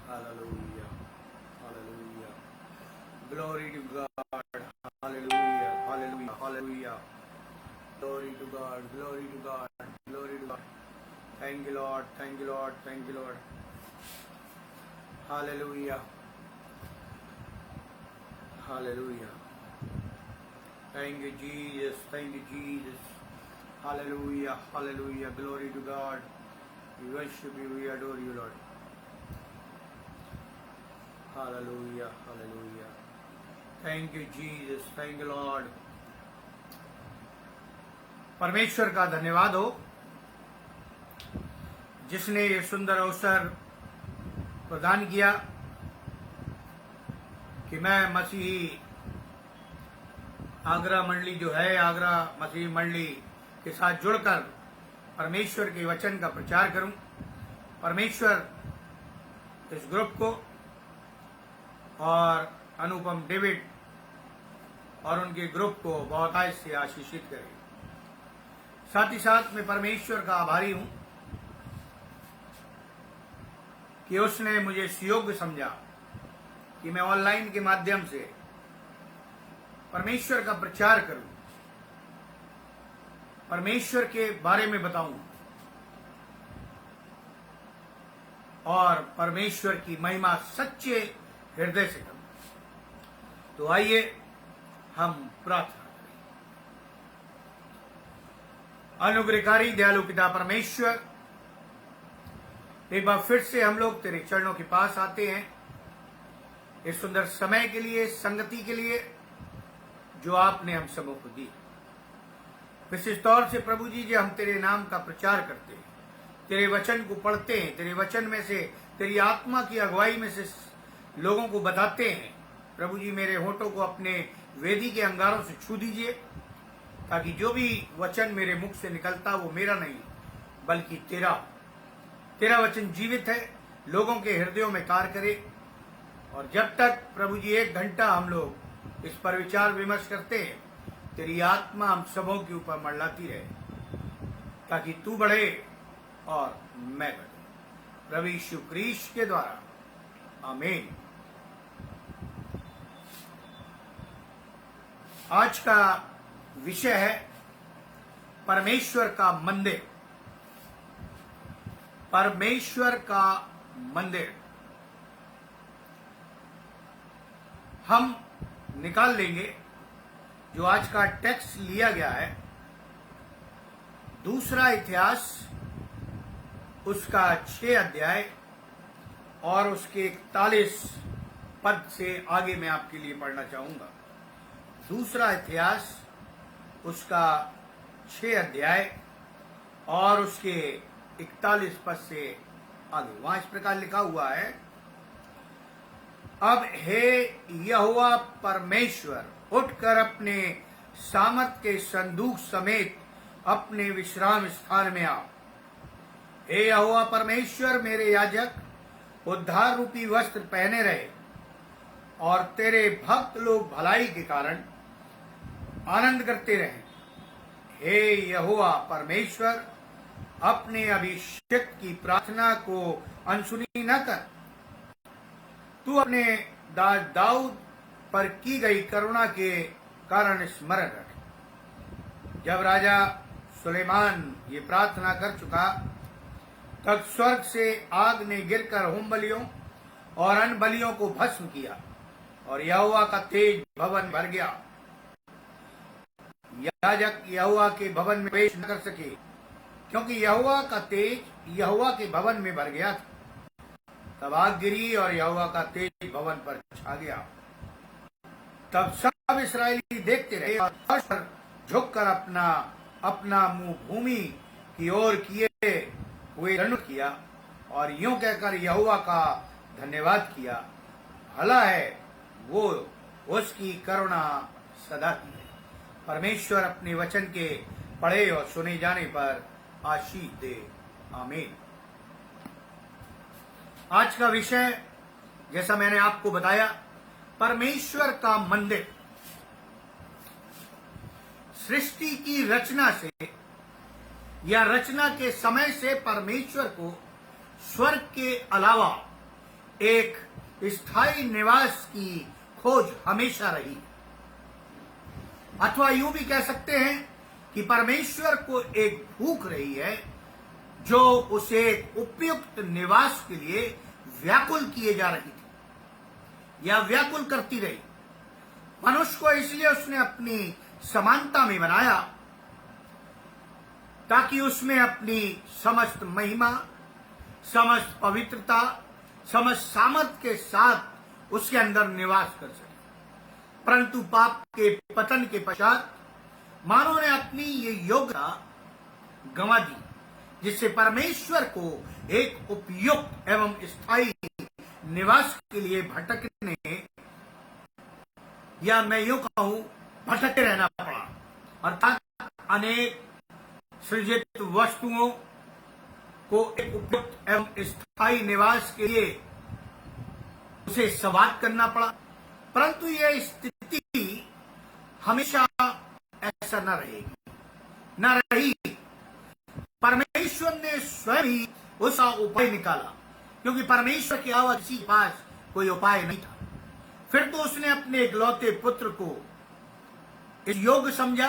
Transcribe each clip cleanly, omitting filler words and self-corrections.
Hallelujah. Hallelujah. Glory to God. Hallelujah. Hallelujah. Hallelujah. Glory to God. Glory to God. Glory to God. Thank you, Lord. Thank you, Lord. Thank you, Lord. Hallelujah. Hallelujah. Thank you, Jesus. Thank you, Jesus. Hallelujah. Hallelujah. Glory to God. We worship you. We adore you, Lord. Hallelujah. Hallelujah. Thank you, Jesus. Thank you, Lord. परमेश्वर का धन्यवाद हो जिसने ये सुंदर अवसर प्रदान किया कि मैं मसीही आगरा मंडली जो है, आगरा मसीही मंडली के साथ जुड़कर परमेश्वर के वचन का प्रचार करूं। परमेश्वर इस ग्रुप को और अनुपम डेविड और उनके ग्रुप को बहुतायत से आशीषित करे। साथ ही साथ मैं परमेश्वर का आभारी हूं कि उसने मुझे सुयोग्य समझा कि मैं ऑनलाइन के माध्यम से परमेश्वर का प्रचार करूं, परमेश्वर के बारे में बताऊं और परमेश्वर की महिमा सच्चे हृदय से करूं। तो आइए हम प्रार्थना करें। अनुग्रहकारी दयालु पिता परमेश्वर, एक बार फिर से हम लोग तेरे चरणों के पास आते हैं इस सुंदर समय के लिए, संगति के लिए जो आपने हम सबों को दी। विशेष तौर से प्रभु जी जो हम तेरे नाम का प्रचार करते हैं, तेरे वचन को पढ़ते हैं, तेरे वचन में से तेरी आत्मा की अगुवाई में से लोगों को बताते हैं। प्रभु जी मेरे होठों को अपने वेदी के अंगारों से छू दीजिए ताकि जो भी वचन मेरे मुख से निकलता वो मेरा नहीं बल्कि तेरा वचन जीवित है, लोगों के हृदयों में कार्य करे। और जब तक प्रभु जी 1 घंटा हम लोग इस पर विचार विमर्श करते हैं, तेरी आत्मा हम सबों के ऊपर मंडलाती रहे ताकि तू बढ़े और मैं बढ़ूं। प्रभु यीशु क्रीस्त के द्वारा, आमीन। आज का विषय है परमेश्वर का मंदिर। परमेश्वर का मंदिर हम निकाल लेंगे जो आज का टेक्स्ट लिया गया है, दूसरा इतिहास उसका 6 अध्याय और उसके 41 पद से आगे मैं आपके लिए पढ़ना चाहूंगा। दूसरा इतिहास उसका 6 अध्याय और उसके 41 पद से आगे। वहां इस प्रकार लिखा हुआ है, अब हे यहोवा परमेश्वर, उठकर अपने सामर्थ के संदूक समेत अपने विश्राम स्थान में आओ। हे यहोवा परमेश्वर, मेरे याजक उद्धार रूपी वस्त्र पहने रहे और तेरे भक्त लोग भलाई के कारण आनंद करते रहे। हे यहोवा परमेश्वर, अपने अभिषिक्त की प्रार्थना को अनसुनी न कर। तू अपने दाऊद पर की गई करुणा के कारण स्मरण रख। जब राजा सुलेमान ये प्रार्थना कर चुका, तब स्वर्ग से आग ने गिरकर होम बलियों और अन्य बलियों को भस्म किया और यहोवा का तेज भवन भर गया। याजक यहोवा के भवन में प्रवेश न कर सके क्योंकि यहोवा का तेज यहोवा के भवन में भर गया था। तब आग गिरी और यहोवा का तेज भवन पर छा गया। तब सब इस्राएली देखते रहे और फर्श पर झुककर अपना अपना मुंह भूमि की ओर किए हुए दंड किया और यूं कहकर यहोवा का धन्यवाद किया, भला है वो, उसकी करुणा सदा की है। परमेश्वर अपने वचन के पढ़े और सुने जाने पर आशीष दे, आमीन। आज का विषय जैसा मैंने आपको बताया, परमेश्वर का मंदिर। सृष्टि की रचना से या रचना के समय से परमेश्वर को स्वर्ग के अलावा एक स्थायी निवास की खोज हमेशा रही, अथवा यूं भी कह सकते हैं कि परमेश्वर को एक भूख रही है जो उसे एक उपयुक्त निवास के लिए व्याकुल किए जा रही थी या व्याकुल करती रही। मनुष्य को इसलिए उसने अपनी समानता में बनाया ताकि उसमें अपनी समस्त महिमा, समस्त पवित्रता, समस्त सामर्थ के साथ उसके अंदर निवास कर सके। परंतु पाप के पतन के पश्चात मानव ने अपनी ये योग्यता गंवा दी, जिससे परमेश्वर को एक उपयुक्त एवं स्थायी निवास के लिए भटकने, या मैं यूं कहूं भटकते रहना पड़ा, अर्थात अनेक सृजित वस्तुओं को एक उपयुक्त एवं स्थायी निवास के लिए उसे संवाद करना पड़ा। परंतु यह स्थिति हमेशा ऐसा न रहेगी, न रही। परमेश्वर ने स्वयं ही उसका उपाय निकाला, क्योंकि परमेश्वर के अलावा किसी के पास कोई उपाय नहीं था। फिर तो उसने अपने इकलौते पुत्र को इस योग्य समझा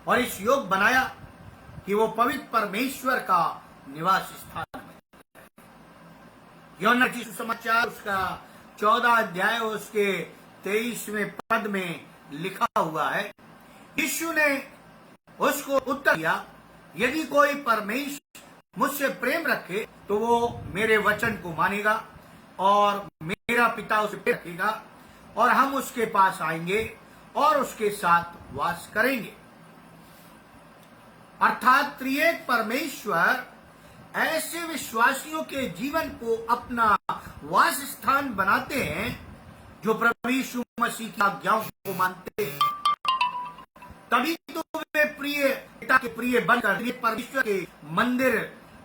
और इस योग्य बनाया कि वो पवित्र परमेश्वर का निवास स्थान बने। यूहन्ना की सुसमाचार उसका 14 अध्याय उसके 23वें पद में लिखा हुआ है, यीशु ने उसको उत्तर दिया, यदि कोई परमेश्वर मुझसे प्रेम रखे तो वो मेरे वचन को मानेगा और मेरा पिता उसे प्रेम रखेगा और हम उसके पास आएंगे और उसके साथ वास करेंगे। अर्थात त्रिएक परमेश्वर ऐसे विश्वासियों के जीवन को अपना वास स्थान बनाते हैं जो प्रभु यीशु मसीह की आज्ञाओं को मानते हैं। तभी तो वे प्रिय पिता के प्रिय बनकर परमेश्वर के मंदिर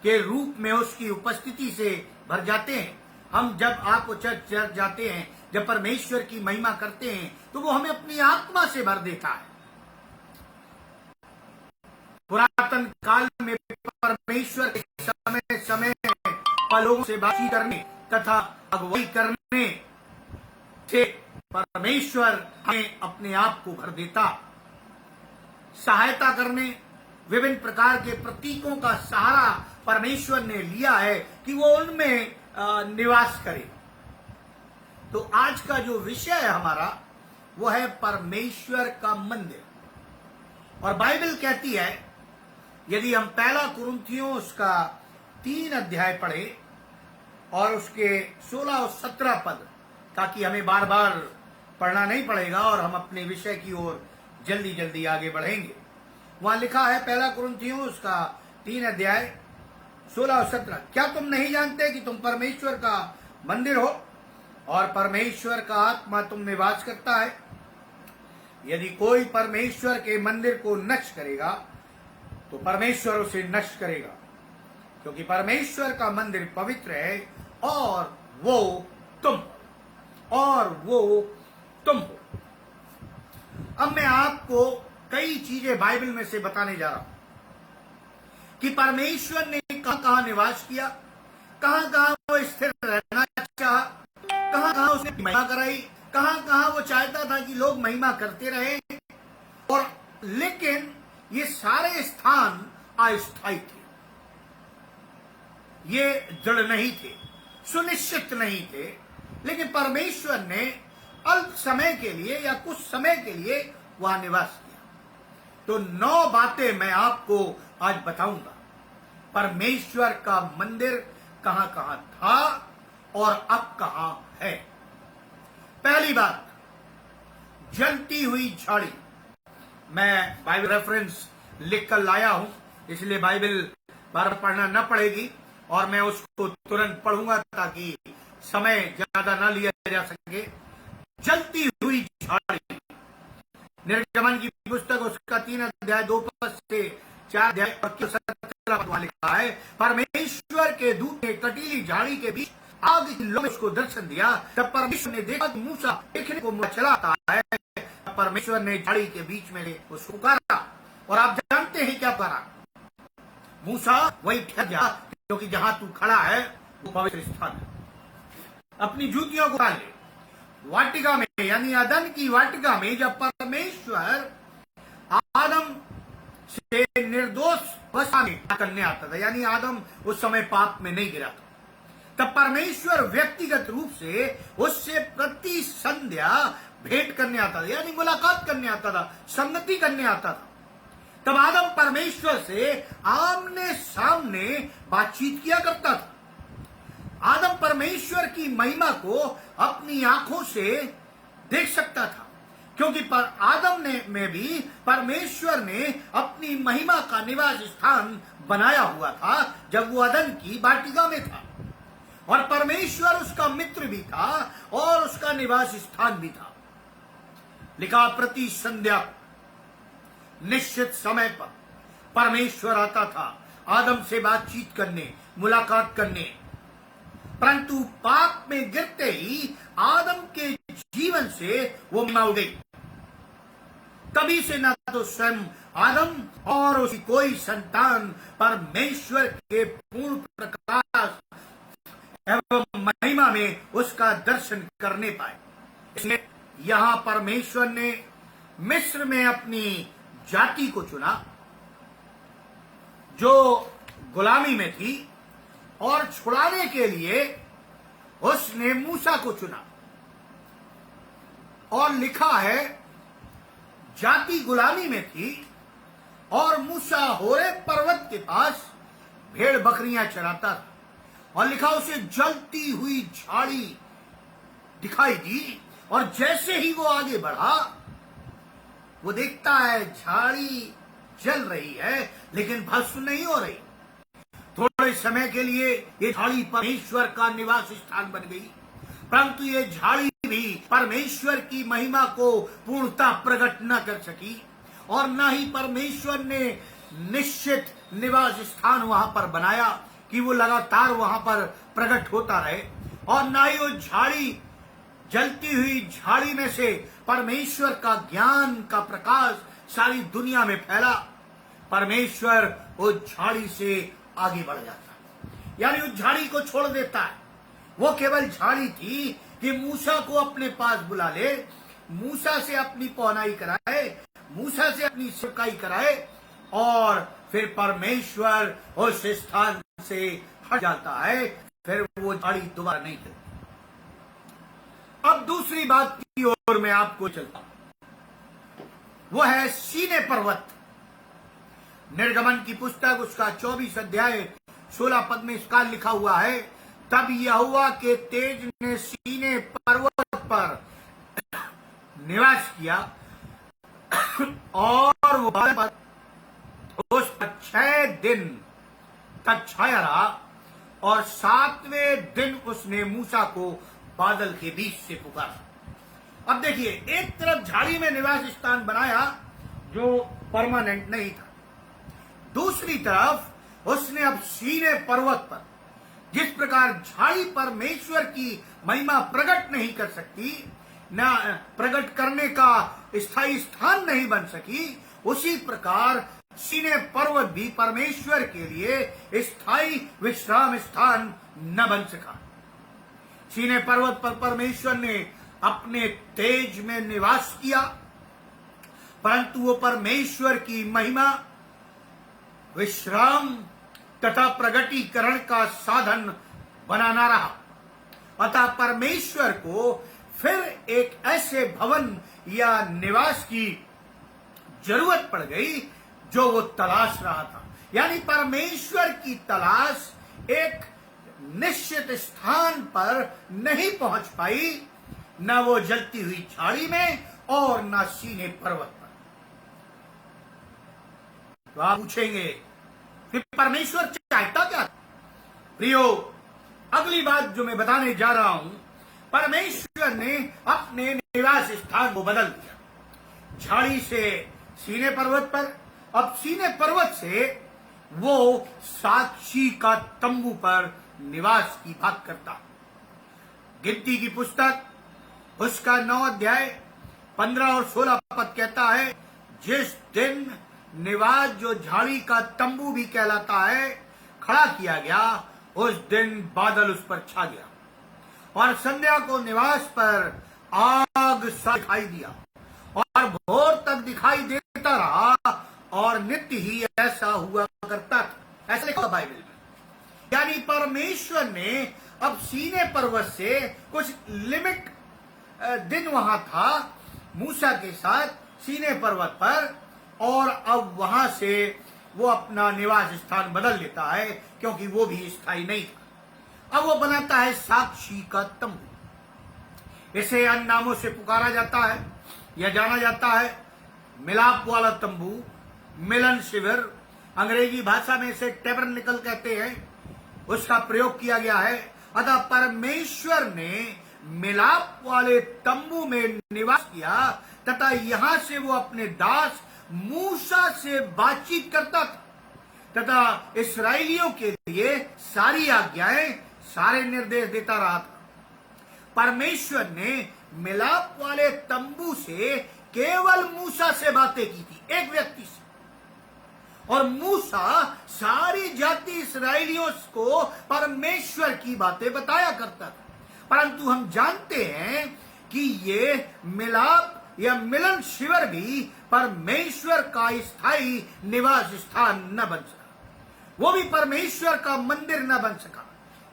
के रूप में उसकी उपस्थिति से भर जाते हैं। हम जब आप चर्च जाते हैं, जब परमेश्वर की महिमा करते हैं, तो वो हमें अपनी आत्मा से भर देता है। पुरातन काल में परमेश्वर के समय समय लोगों से बातचीत करने तथा अगुवाई करने से परमेश्वर हमें अपने आप को भर देता। सहायता करने, विभिन्न प्रकार के प्रतीकों का सहारा परमेश्वर ने लिया है कि वो उनमें निवास करे। तो आज का जो विषय है हमारा, वो है परमेश्वर का मंदिर। और बाइबल कहती है, यदि हम पहला कुरिन्थियों उसका 3 अध्याय पढ़े और उसके 16 और 17 पद, ताकि हमें बार बार पढ़ना नहीं पड़ेगा और हम अपने विषय की ओर जल्दी जल्दी आगे बढ़ेंगे। वहां लिखा है, पहला कुरिन्थियों उसका 3 अध्याय 16 और 17, क्या तुम नहीं जानते कि तुम परमेश्वर का मंदिर हो और परमेश्वर का आत्मा तुम में वास करता है? यदि कोई परमेश्वर के मंदिर को नष्ट करेगा तो परमेश्वर उसे नष्ट करेगा, क्योंकि परमेश्वर का मंदिर पवित्र है और वो तुम हो। अब मैं आपको कई चीजें बाइबल में से बताने जा रहा हूं कि परमेश्वर ने कहां कहां निवास किया, कहां कहां वो स्थिर रहना चाहा, कहां कहां उसने महिमा कराई, कहां कहां वो चाहता था कि लोग महिमा करते रहे। और लेकिन ये सारे स्थान अस्थायी थे, ये दृढ़ नहीं थे, सुनिश्चित नहीं थे। लेकिन परमेश्वर ने अल्प समय के लिए या कुछ समय के लिए वहां निवास किया। तो 9 बातें मैं आपको आज बताऊंगा, परमेश्वर का मंदिर कहां कहां था और अब कहां है। पहली बात, जलती हुई झाड़ी। मैं बाइबल रेफरेंस लिखकर लाया हूं, इसलिए बाइबल बार पढ़ना न पड़ेगी और मैं उसको तुरंत पढ़ूंगा ताकि समय ज्यादा ना लिया जा सके। जलती हुई झाड़ी, निर्गमन की पुस्तक उसका 3 अध्याय 2 पद से 4 अध्याय 17 पद लिखा है, परमेश्वर के दूत ने कटीली झाड़ी के बीच आग की लो में उसको दर्शन दिया। तब परमेश्वर ने देखा कि मूसा देखने को चलाता है। परमेश्वर ने झाड़ी के बीच में उसको पुकारा, और आप जानते हैं क्या करा? मूसा वही ठहर जा, क्योंकि जहां तू खड़ा है वो पवित्र स्थान है। अपनी जूतियों को डाल ले। वाटिका में यानी अदन की वाटिका में जब परमेश्वर आदम से निर्दोष अवस्था में करने आता था, यानी आदम उस समय पाप में नहीं गिरा था, तब परमेश्वर व्यक्तिगत रूप से उससे प्रति संध्या भेंट करने आता था, यानी मुलाकात करने आता था, संगति करने आता था। तब आदम परमेश्वर से आमने सामने बातचीत किया करता था। आदम परमेश्वर की महिमा को अपनी आंखों से देख सकता था, क्योंकि आदम में भी परमेश्वर ने अपनी महिमा का निवास स्थान बनाया हुआ था जब वो अदन की वाटिका में था, और परमेश्वर उसका मित्र भी था और उसका निवास स्थान भी था। लिखा प्रति संध्या निश्चित समय पर परमेश्वर आता था आदम से बातचीत करने, मुलाकात करने, परंतु पाप में गिरते ही आदम के जीवन से वो महिमा उड़ गई। तभी से न तो स्वयं आदम और उसकी कोई संतान परमेश्वर के पूर्ण प्रकाश एवं महिमा में उसका दर्शन करने पाए। इसलिए यहां परमेश्वर ने मिस्र में अपनी जाति को चुना जो गुलामी में थी, और छुड़ाने के लिए उसने मूसा को चुना। और लिखा है जाति गुलामी में थी और मूसा होरेब पर्वत के पास भेड़ बकरियां चराता था, और लिखा उसे जलती हुई झाड़ी दिखाई दी, और जैसे ही वो आगे बढ़ा वो देखता है झाड़ी जल रही है लेकिन भस्म नहीं हो रही। थोड़े समय के लिए ये झाड़ी परमेश्वर का निवास स्थान बन गई, परंतु ये झाड़ी भी परमेश्वर की महिमा को पूर्णता प्रकट न कर सकी, और न ही परमेश्वर ने निश्चित निवास स्थान वहां पर बनाया कि वो लगातार वहां पर प्रकट होता रहे, और न ही वो झाड़ी जलती हुई झाड़ी में से परमेश्वर का ज्ञान का प्रकाश सारी दुनिया में फैला। परमेश्वर उस झाड़ी से आगे बढ़ जाता है, यानी उस झाड़ी को छोड़ देता है। वो केवल झाड़ी थी कि मूसा को अपने पास बुला ले, मूसा से अपनी पौनाई कराए, मूसा से अपनी सेवकाई कराए, और फिर परमेश्वर उस स्थान से हट जाता है, फिर वो झाड़ी दोबारा नहीं चलती। अब दूसरी बात की ओर मैं आपको चलता हूं, वो है सीने पर्वत। निर्गमन की पुस्तक उसका 24 अध्याय 16 पद में इसका लिखा हुआ है, तब यहोवा के तेज ने सीने पर्वत पर निवास किया, और वो उस पर 6 दिन तक छाया रहा, और 7वें दिन उसने मूसा को बादल के बीच से पुकारा। अब देखिए, एक तरफ झाड़ी में निवास स्थान बनाया जो परमानेंट नहीं था, दूसरी तरफ उसने अब सीने पर्वत पर, जिस प्रकार झाड़ी परमेश्वर की महिमा प्रकट नहीं कर सकती, न प्रकट करने का स्थायी स्थान नहीं बन सकी, उसी प्रकार सीने पर्वत भी परमेश्वर के लिए स्थायी विश्राम स्थान न बन सका। सीने पर्वत पर परमेश्वर ने अपने तेज में निवास किया, परंतु वो परमेश्वर की महिमा, विश्राम तथा प्रगटीकरण का साधन बनाना रहा। अतः परमेश्वर को फिर एक ऐसे भवन या निवास की जरूरत पड़ गई जो वो तलाश रहा था, यानी परमेश्वर की तलाश एक निश्चित स्थान पर नहीं पहुंच पाई, न वो जलती हुई झाड़ी में और न सीने पर्वत पर। तो आप पूछेंगे फिर परमेश्वर चाहता क्या? प्रियो, अगली बात जो मैं बताने जा रहा हूं, परमेश्वर ने अपने निवास स्थान को बदल दिया। झाड़ी से सीने पर्वत पर, अब सीने पर्वत से वो साक्षी का तंबू पर निवास की बात करता। गिनती की पुस्तक उसका 9 अध्याय 15 और 16 पद कहता है, जिस दिन निवास जो झाड़ी का तंबू भी कहलाता है खड़ा किया गया, उस दिन बादल उस पर छा गया, और संध्या को निवास पर आग सा दिखाई दिया और भोर तक दिखाई देता रहा और नित्य ही ऐसा हुआ करता था। ऐसा लिखा बाइबल में। यानी परमेश्वर ने अब सीने पर्वत से कुछ लिमिट दिन वहां था मूसा के साथ सीने पर्वत पर, और अब वहां से वो अपना निवास स्थान बदल लेता है क्योंकि वो भी स्थायी नहीं था। अब वो बनाता है साक्षी का तंबू। इसे अन्य नामों से पुकारा जाता है या जाना जाता है। मिलाप वाला तंबू, मिलन शिविर, अंग्रेजी भाषा में इसे टैबरनेकल कहते हैं, उसका प्रयोग किया गया है। अतः परमेश्वर ने मिलाप वाले तंबू में निवास किया तथा यहां से वो अपने दास मूसा से बातचीत करता था तथा इस्राएलियों के लिए सारी आज्ञाएं, सारे निर्देश देता रहा था। परमेश्वर ने मिलाप वाले तंबू से केवल मूसा से बातें की थी, एक व्यक्ति से, और मूसा सारी जाति इस्राएलियों को परमेश्वर की बातें बताया करता था। परंतु हम जानते हैं कि ये मिलाप या मिलन शिविर भी परमेश्वर का स्थायी निवास स्थान न बन सका। वो भी परमेश्वर का मंदिर न बन सका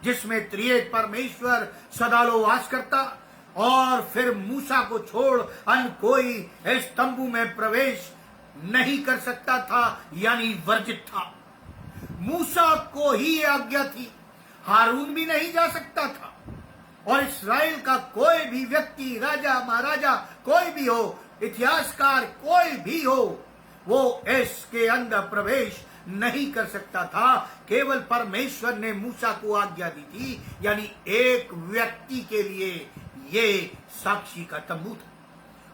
जिसमें त्रिएक परमेश्वर सदालो वास करता, और फिर मूसा को छोड़ अन्य कोई इस तंबू में प्रवेश नहीं कर सकता था, यानी वर्जित था। मूसा को ही ये आज्ञा थी, हारून भी नहीं जा सकता था, और इस्राएल का कोई भी व्यक्ति, राजा महाराजा कोई भी हो, इतिहासकार कोई भी हो, वो इसके अंदर प्रवेश नहीं कर सकता था। केवल परमेश्वर ने मूसा को आज्ञा दी थी, यानी एक व्यक्ति के लिए ये साक्षी का तंबू था,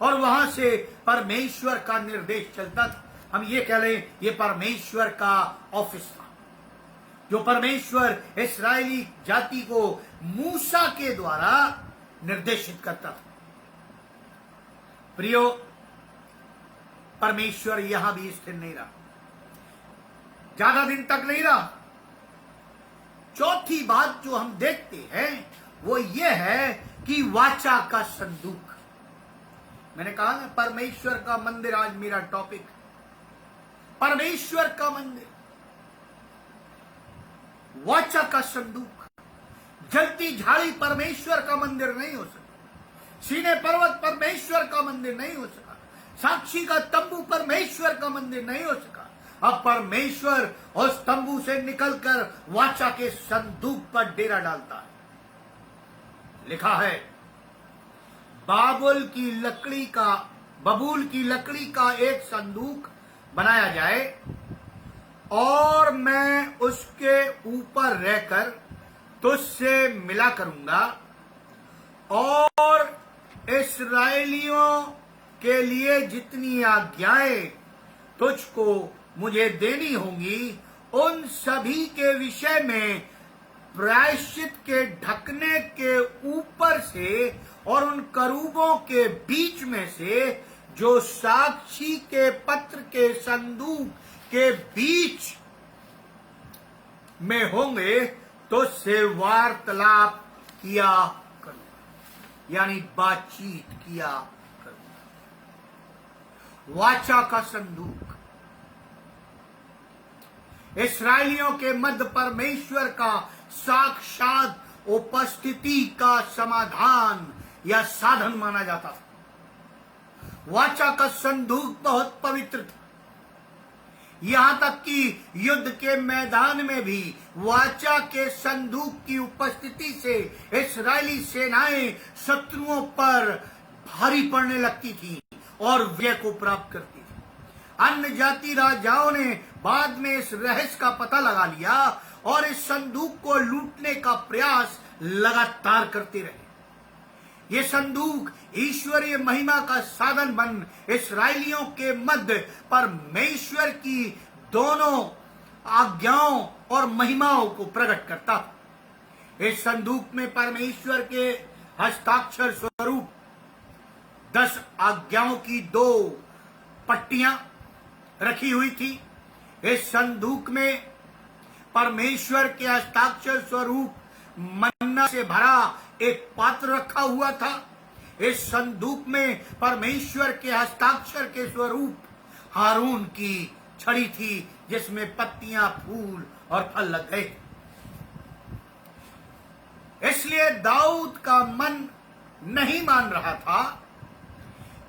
और वहां से परमेश्वर का निर्देश चलता था। हम ये कह लें ये परमेश्वर का ऑफिस था, जो परमेश्वर इस्राएली जाति को मूसा के द्वारा निर्देशित करता था। प्रियो, परमेश्वर यहां भी स्थिर नहीं रहा, ज्यादा दिन तक नहीं रहा। चौथी बात जो हम देखते हैं वो ये है कि वाचा का संदूक। मैंने कहा ना, परमेश्वर का मंदिर आज मेरा टॉपिक। परमेश्वर का मंदिर, वाचा का संदूक। जलती झाड़ी परमेश्वर का मंदिर नहीं हो सका, सीने पर्वत परमेश्वर का मंदिर नहीं हो सका, साक्षी का तंबू परमेश्वर का मंदिर नहीं हो सका। अब परमेश्वर उस तंबू से निकलकर वाचा के संदूक पर डेरा डालता है। लिखा है, बबूल की लकड़ी का एक संदूक बनाया जाए और मैं उसके ऊपर रहकर तुझसे मिला करूंगा और इस्राएलियों के लिए जितनी आज्ञाएं तुझको मुझे देनी होंगी उन सभी के विषय में प्रायश्चित के ढकने के ऊपर से और उन करूबों के बीच में से जो साक्षी के पत्र के संदूक के बीच में होंगे तो से वार्तालाप किया करूंगा, यानी बातचीत किया करूंगा। वाचा का संदूक इस्राएलियों के मध्य परमेश्वर का साक्षात उपस्थिति का समाधान या साधन माना जाता था। वाचा का संदूक बहुत पवित्र था, यहां तक कि युद्ध के मैदान में भी वाचा के संदूक की उपस्थिति से इस्राएली सेनाएं शत्रुओं पर भारी पड़ने लगती थी और विजय को प्राप्त करती थी। अन्य जाति राजाओं ने बाद में इस रहस्य का पता लगा लिया और इस संदूक को लूटने का प्रयास लगातार करते रहे। ये संदूक ईश्वरीय महिमा का साधन बन इस्राएलियों के मध्य परमेश्वर की दोनों आज्ञाओं और महिमाओं को प्रकट करता था। इस संदूक में परमेश्वर के हस्ताक्षर स्वरूप 10 आज्ञाओं की 2 पट्टियां रखी हुई थी। इस संदूक में परमेश्वर के हस्ताक्षर स्वरूप मन्ना से भरा एक पात्र रखा हुआ था। इस संदूक में परमेश्वर के हस्ताक्षर के स्वरूप हारून की छड़ी थी, जिसमें पत्तियां, फूल और फल लग गए। इसलिए दाऊद का मन नहीं मान रहा था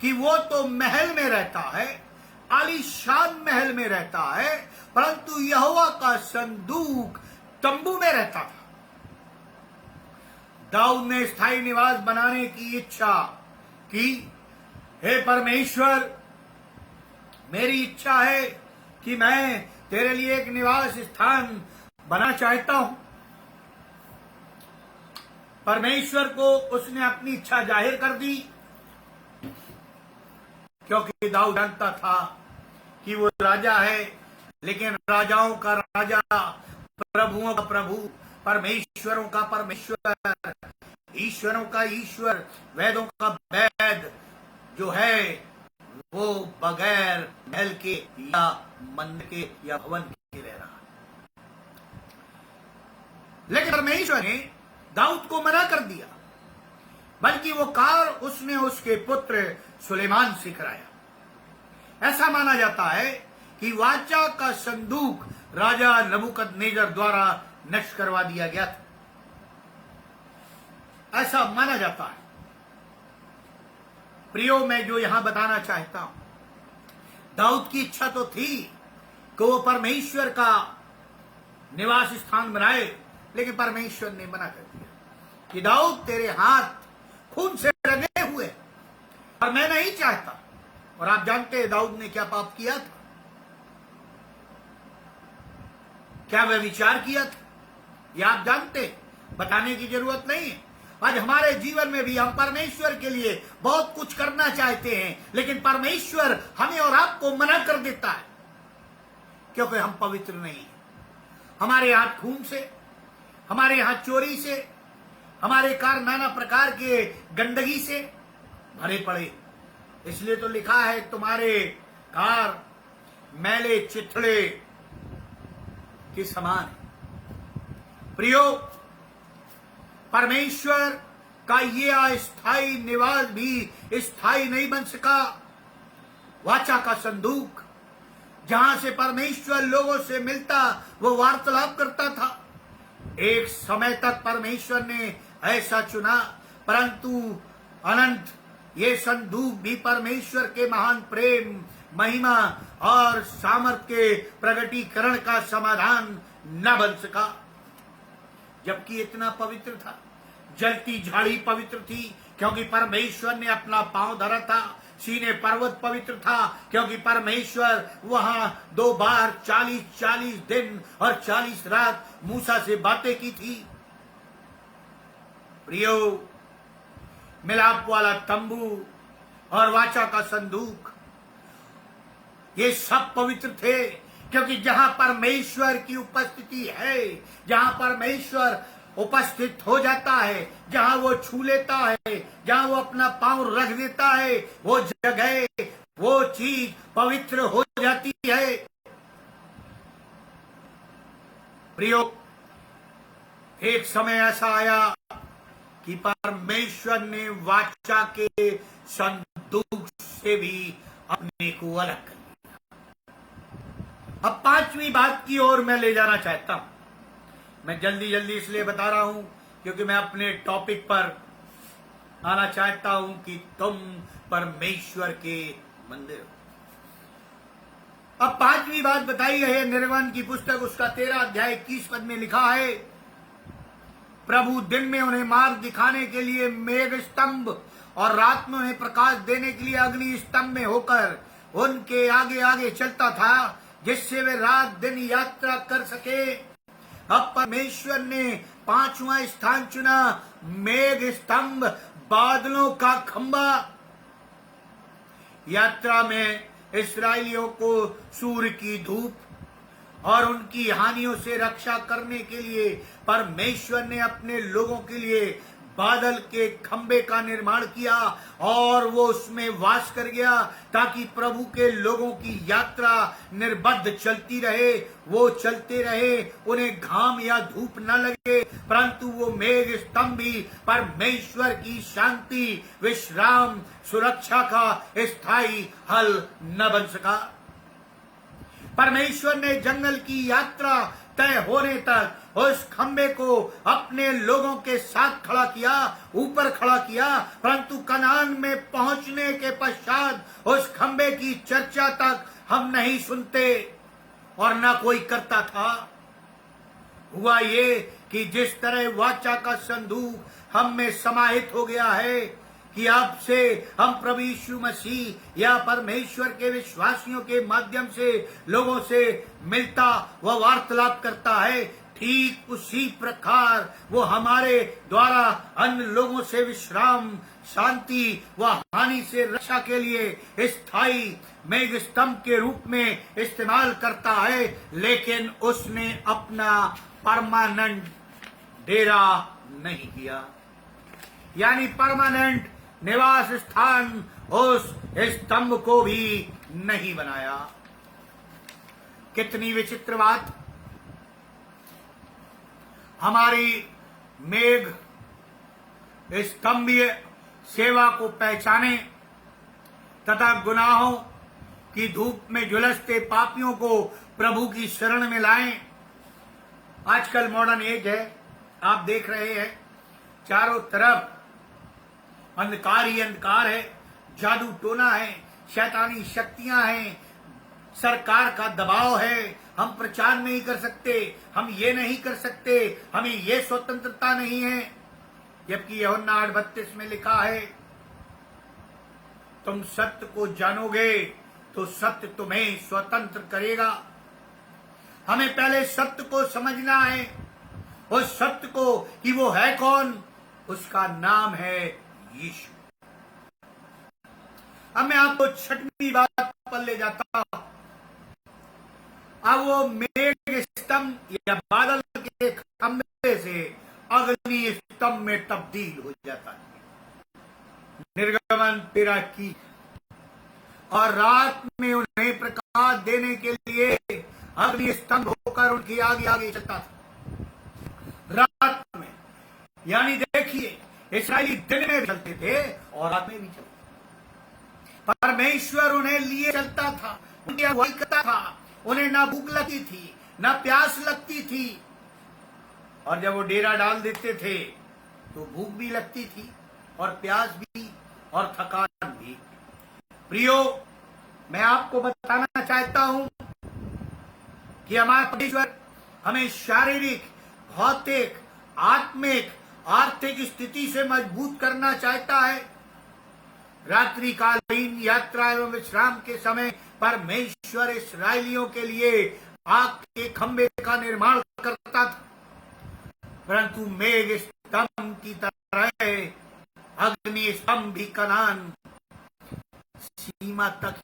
कि वो तो महल में रहता है, आलीशान महल में रहता है, परंतु यहोवा का संदूक तंबू में रहता था। दाऊद ने स्थायी निवास बनाने की इच्छा की। हे परमेश्वर, मेरी इच्छा है कि मैं तेरे लिए एक निवास स्थान बना चाहता हूं। परमेश्वर को उसने अपनी इच्छा जाहिर कर दी, क्योंकि दाऊद जानता था कि वो राजा है, लेकिन राजाओं का राजा, प्रभुओं का प्रभु, परमेश्वरों का परमेश्वर, ईश्वरों का ईश्वर, वेदों का वेद जो है वो बगैर महल के या मंदिर के या भवन के रह रहा। लेकिन परमेश्वर ने दाऊद को मना कर दिया, बल्कि वो कार्य उसने उसके पुत्र सुलेमान से कराया। ऐसा माना जाता है कि वाचा का संदूक राजा नबूकदनेस्सर द्वारा नष्ट करवा दिया गया था, ऐसा माना जाता है। प्रियो, मैं जो यहां बताना चाहता हूं, दाऊद की इच्छा तो थी कि वो परमेश्वर का निवास स्थान बनाए, लेकिन परमेश्वर ने मना कर दिया कि दाऊद, तेरे हाथ खून से रंगे हुए और मैं नहीं चाहता। और आप जानते हैं दाऊद ने क्या पाप किया था, क्या वह विचार किया था, ये आप जानते हैं, बताने की जरूरत नहीं है। आज हमारे जीवन में भी हम परमेश्वर के लिए बहुत कुछ करना चाहते हैं, लेकिन परमेश्वर हमें और आपको मना कर देता है, क्योंकि हम पवित्र नहीं हैं। हमारे हाथ खून से, हमारे हाथ चोरी से, हमारे कार नाना प्रकार के गंदगी से भरे पड़े। इसलिए तो लिखा है, तुम्हारे कार मैले चिथड़े के समान है। प्रियो, परमेश्वर का ये अस्थायी निवास भी स्थायी नहीं बन सका। वाचा का संदूक, जहां से परमेश्वर लोगों से मिलता, वो वार्तालाप करता था। एक समय तक परमेश्वर ने ऐसा चुना, परंतु अनंत ये संदूक भी परमेश्वर के महान प्रेम, महिमा और सामर्थ्य के प्रगटीकरण का समाधान न बन सका। जबकि इतना पवित्र था, जलती झाड़ी पवित्र थी क्योंकि परमेश्वर ने अपना पांव धरा था। सीने पर्वत पवित्र था क्योंकि परमेश्वर वहां 2 बार 40 दिन और 40 रात मूसा से बातें की थी। प्रियो, मिलाप वाला तंबू और वाचा का संदूक, ये सब पवित्र थे, क्योंकि जहां परमेश्वर की उपस्थिति है, जहां परमेश्वर उपस्थित हो जाता है, जहां वो छू लेता है, जहां वो अपना पांव रख देता है, वो जगह, वो चीज पवित्र हो जाती है। प्रियो, एक समय ऐसा आया कि परमेश्वर ने वाचा के संदूक से भी अपने को अलग कर लिया। अब 5वीं बात की ओर मैं ले जाना चाहता हूं। मैं जल्दी इसलिए बता रहा हूं क्योंकि मैं अपने टॉपिक पर आना चाहता हूं कि तुम परमेश्वर के मंदिर हो। अब 5वीं बात बताई है निर्गमन की पुस्तक, उसका 13 अध्याय 21 पद में लिखा है, प्रभु दिन में उन्हें मार्ग दिखाने के लिए मेघ स्तंभ और रात में उन्हें प्रकाश देने के लिए अग्नि स्तंभ में होकर उनके आगे आगे चलता था, जिससे वे रात दिन यात्रा कर सके। अब परमेश्वर ने 5वां स्थान चुना, मेघ स्तंभ, बादलों का खंबा। यात्रा में इस्राएलियों को सूर्य की धूप और उनकी हानियों से रक्षा करने के लिए परमेश्वर ने अपने लोगों के लिए बादल के खंबे का निर्माण किया और वो उसमें वास कर गया, ताकि प्रभु के लोगों की यात्रा निर्बद्ध चलती रहे, वो चलते रहे, उन्हें घाम या धूप न लगे, परंतु वो मेघ स्तंभ भी परमेश्वर की शांति, विश्राम, सुरक्षा का स्थायी हल न बन सका। परमेश्वर ने जंगल की यात्रा तय होने तक उस खंबे को अपने लोगों के साथ खड़ा किया, ऊपर खड़ा किया, परंतु कनान में पहुंचने के पश्चात उस खंबे की चर्चा तक हम नहीं सुनते और न कोई करता था। हुआ ये कि जिस तरह वाचा का संदूक हम में समाहित हो गया है कि अब से हम प्रभु यीशु मसीह या परमेश्वर के विश्वासियों के माध्यम से लोगों से मिलता व वार्तालाप करता है, ठीक उसी प्रकार वो हमारे द्वारा अन्य लोगों से विश्राम, शांति व हानि से रक्षा के लिए स्थायी मेघ स्तंभ के रूप में इस्तेमाल करता है। लेकिन उसने अपना परमानेंट डेरा नहीं किया, यानी परमानेंट निवास स्थान उस स्तंभ को भी नहीं बनाया। कितनी विचित्र बात! हमारी मेघ स्तंभीय सेवा को पहचाने तथा गुनाहों की धूप में झुलसते पापियों को प्रभु की शरण में लाएं। आजकल मॉडर्न एज है, आप देख रहे हैं चारों तरफ अंधकार ही अंधकार है, जादू टोना है, शैतानी शक्तियां हैं, सरकार का दबाव है, हम प्रचार नहीं कर सकते, हम ये नहीं कर सकते, हमें ये स्वतंत्रता नहीं है। जबकि यूहन्ना 8:32 में लिखा है, तुम सत्य को जानोगे तो सत्य तुम्हें स्वतंत्र करेगा। हमें पहले सत्य को समझना है, उस सत्य को कि वो है कौन, उसका नाम है यीशु। अब मैं आपको छठवीं बात पर ले जाता हूं। अब वो मेघ स्तंभ या बादल के खंभे से अग्नि स्तंभ में तब्दील हो जाता है। निर्गमन 13 की, और रात में उन्हें प्रकाश देने के लिए अग्नि स्तंभ होकर उनकी आगे आगे चलता था रात में। यानी देखिए, इस्राएली दिन में भी चलते थे और रात में भी चलते थे। परमेश्वर उन्हें लिए चलता था, उनकी अगुवाई करता था। उन्हें ना भूख लगती थी, ना प्यास लगती थी, और जब वो डेरा डाल देते थे तो भूख भी लगती थी और प्यास भी और थकान भी। प्रियो, मैं आपको बताना चाहता हूं कि हमारा परमेश्वर हमें शारीरिक, भौतिक, आत्मिक, आर्थिक स्थिति से मजबूत करना चाहता है। रात्रिकालीन यात्रा एवं विश्राम के समय परमेश्वर इस्राएलियों के लिए आग के खंबे का निर्माण करता था, परंतु मेघ स्तंभ की तरह अग्नि स्तंभ भी कनान सीमा तक।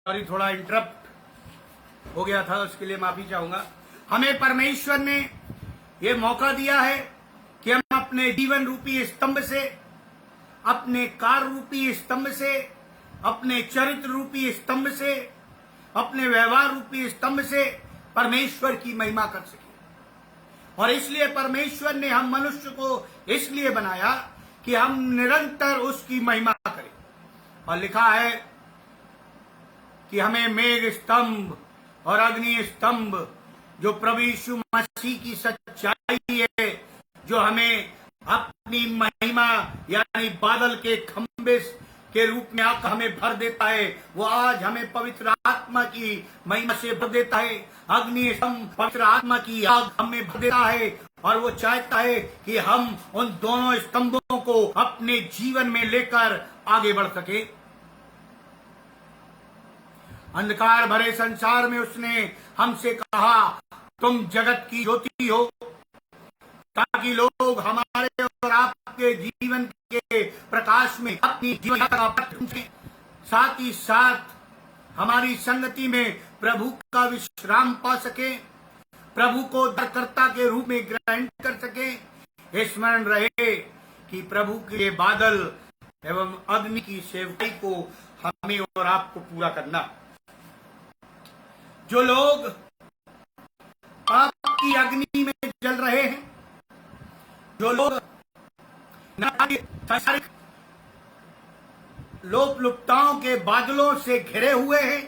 सॉरी, थोड़ा इंटरप्ट हो गया था, उसके लिए माफी चाहूंगा। हमें परमेश्वर ने ये मौका दिया है कि हम अपने जीवन रूपी स्तंभ से, अपने कार रूपी स्तंभ से, अपने चरित्र रूपी स्तंभ से, अपने व्यवहार रूपी स्तंभ से परमेश्वर की महिमा कर सके। और इसलिए परमेश्वर ने हम मनुष्य को इसलिए बनाया कि हम निरंतर उसकी महिमा करें। और लिखा है कि हमें मेघ स्तंभ और अग्नि स्तंभ, जो प्रभु यीशु मसीह की सच्चाई है, जो हमें अपनी महिमा यानी बादल के खंबे के रूप में आकर हमें भर देता है, वो आज हमें पवित्र आत्मा की महिमा से भर देता है। अग्नि स्तंभ पवित्र आत्मा की आग हमें भर देता है, और वो चाहता है कि हम उन दोनों स्तंभों को अपने जीवन में लेकर आगे बढ़ सके। अंधकार भरे संसार में उसने हमसे कहा, तुम जगत की ज्योति हो, ताकि लोग हमारे और आपके जीवन के प्रकाश में अपनी जीवन का पथ ढूंढें, साथ ही साथ हमारी संगति में प्रभु का विश्राम पा सके, प्रभु को उद्धारकर्ता के रूप में ग्रहण कर सके। स्मरण रहे कि प्रभु के बादल एवं अग्नि की सेवकाई को हमें और आपको पूरा करना। जो लोग पाप की अग्नि में जल रहे हैं, जो लोग सांसारिक लोक लुप्ताओं के बादलों से घिरे हुए हैं,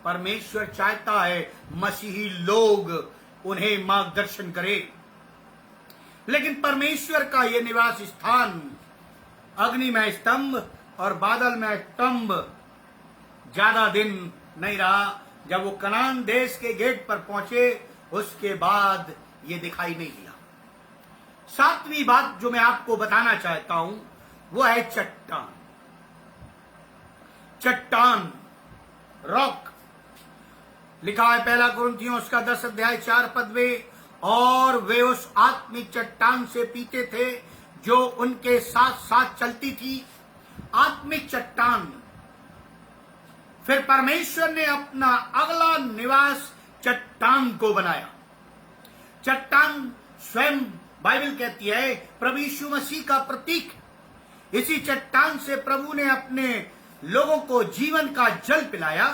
परमेश्वर चाहता है मसीही लोग उन्हें मार्गदर्शन करे। लेकिन परमेश्वर का यह निवास स्थान अग्नि में स्तंभ और बादल में स्तंभ ज्यादा दिन नहीं रहा। जब वो कनान देश के गेट पर पहुंचे, उसके बाद ये दिखाई नहीं दिया। सातवीं बात जो मैं आपको बताना चाहता हूं वो है चट्टान। चट्टान, रॉक। लिखा है पहला कुरिन्थियों उसका 10 अध्याय 4 पद में, और वे उस आत्मिक चट्टान से पीते थे जो उनके साथ साथ चलती थी। आत्मिक चट्टान। फिर परमेश्वर ने अपना अगला निवास चट्टान को बनाया। चट्टान स्वयं बाइबल कहती है प्रभु यीशु मसीह का प्रतीक। इसी चट्टान से प्रभु ने अपने लोगों को जीवन का जल पिलाया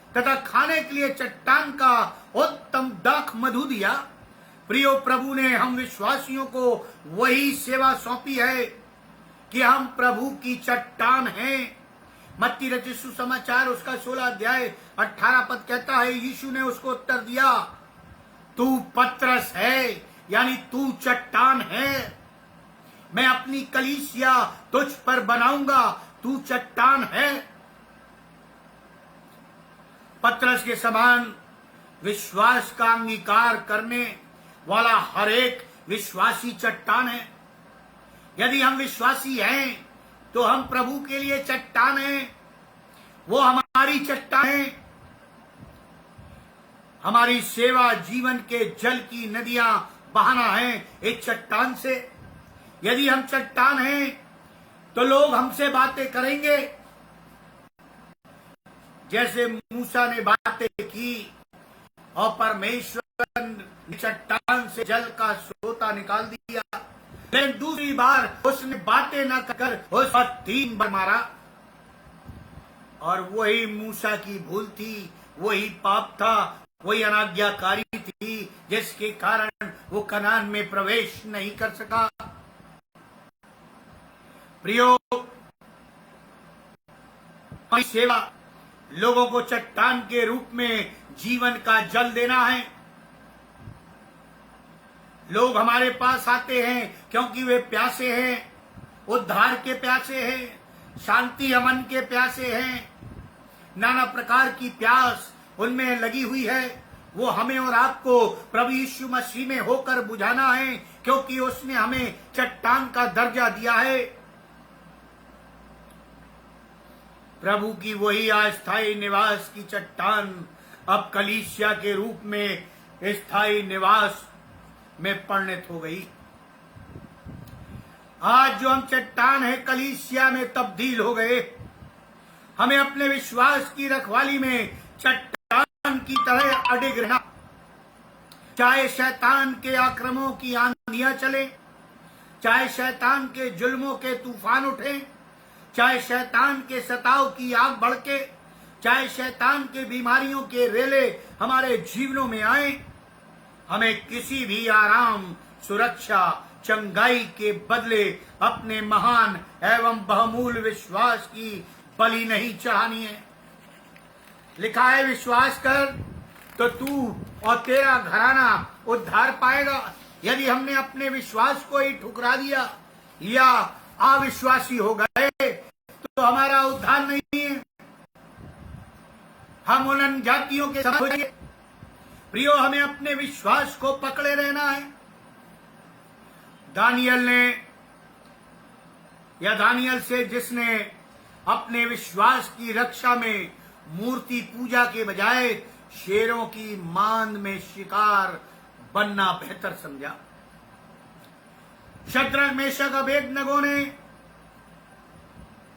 तथा खाने के लिए चट्टान का उत्तम दाख मधु दिया। प्रियो, प्रभु ने हम विश्वासियों को वही सेवा सौंपी है कि हम प्रभु की चट्टान हैं। मत्ती रचित सुसमाचार उसका 16 अध्याय 18 पद कहता है, यीशु ने उसको उत्तर दिया, तू पतरस है, यानी तू चट्टान है। मैं अपनी कलीसिया तुझ पर बनाऊंगा, तू चट्टान है। पतरस के समान विश्वास का अंगीकार करने वाला हर एक विश्वासी चट्टान है। यदि हम विश्वासी हैं तो हम प्रभु के लिए चट्टान हैं। वो हमारी चट्टान है। हमारी सेवा जीवन के जल की नदियां बहाना है एक चट्टान से। यदि हम चट्टान हैं तो लोग हमसे बातें करेंगे जैसे मूसा ने बातें की और परमेश्वर ने चट्टान से जल का सोता निकाल दिया। लेकिन दूसरी बार उसने बातें न कर उस पर 3 बार मारा, और वही मूसा की भूल थी, वही पाप था, वही अनाज्ञाकारी थी जिसके कारण वो कनान में प्रवेश नहीं कर सका। प्रियो, सेवा लोगों को चट्टान के रूप में जीवन का जल देना है। लोग हमारे पास आते हैं क्योंकि वे प्यासे हैं, उद्धार के प्यासे हैं, शांति अमन के प्यासे हैं। नाना प्रकार की प्यास उनमें लगी हुई है। वो हमें और आपको प्रभु यीशु मसीह में होकर बुझाना है, क्योंकि उसने हमें चट्टान का दर्जा दिया है। प्रभु की वही अस्थायी निवास की चट्टान अब कलीसिया के रूप में स्थायी निवास में परिणत हो गई। आज जो हम चट्टान है कलीसिया में तब्दील हो गए। हमें अपने विश्वास की रखवाली में चट्टान की तरह अडिग रहना। चाहे शैतान के आक्रमणों की आंधियां चले, चाहे शैतान के जुल्मों के तूफान उठे, चाहे शैतान के सताव की आग भड़के, चाहे शैतान के बीमारियों के रेले हमारे जीवनों में आए, हमें किसी भी आराम, सुरक्षा, चंगाई के बदले अपने महान एवं बहुमूल्य विश्वास की बलि नहीं चढ़ानी है। लिखा है, विश्वास कर तो तू और तेरा घराना उद्धार पाएगा। यदि हमने अपने विश्वास को ही ठुकरा दिया या अविश्वासी हो गए तो हमारा उद्धार नहीं है। हम उन जातियों के समान हो जाएंगे। प्रियो, हमें अपने विश्वास को पकड़े रहना है। दानियल से जिसने अपने विश्वास की रक्षा में मूर्ति पूजा के बजाय शेरों की मांद में शिकार बनना बेहतर समझा। शद्रक, मेशक, अबेदनगो ने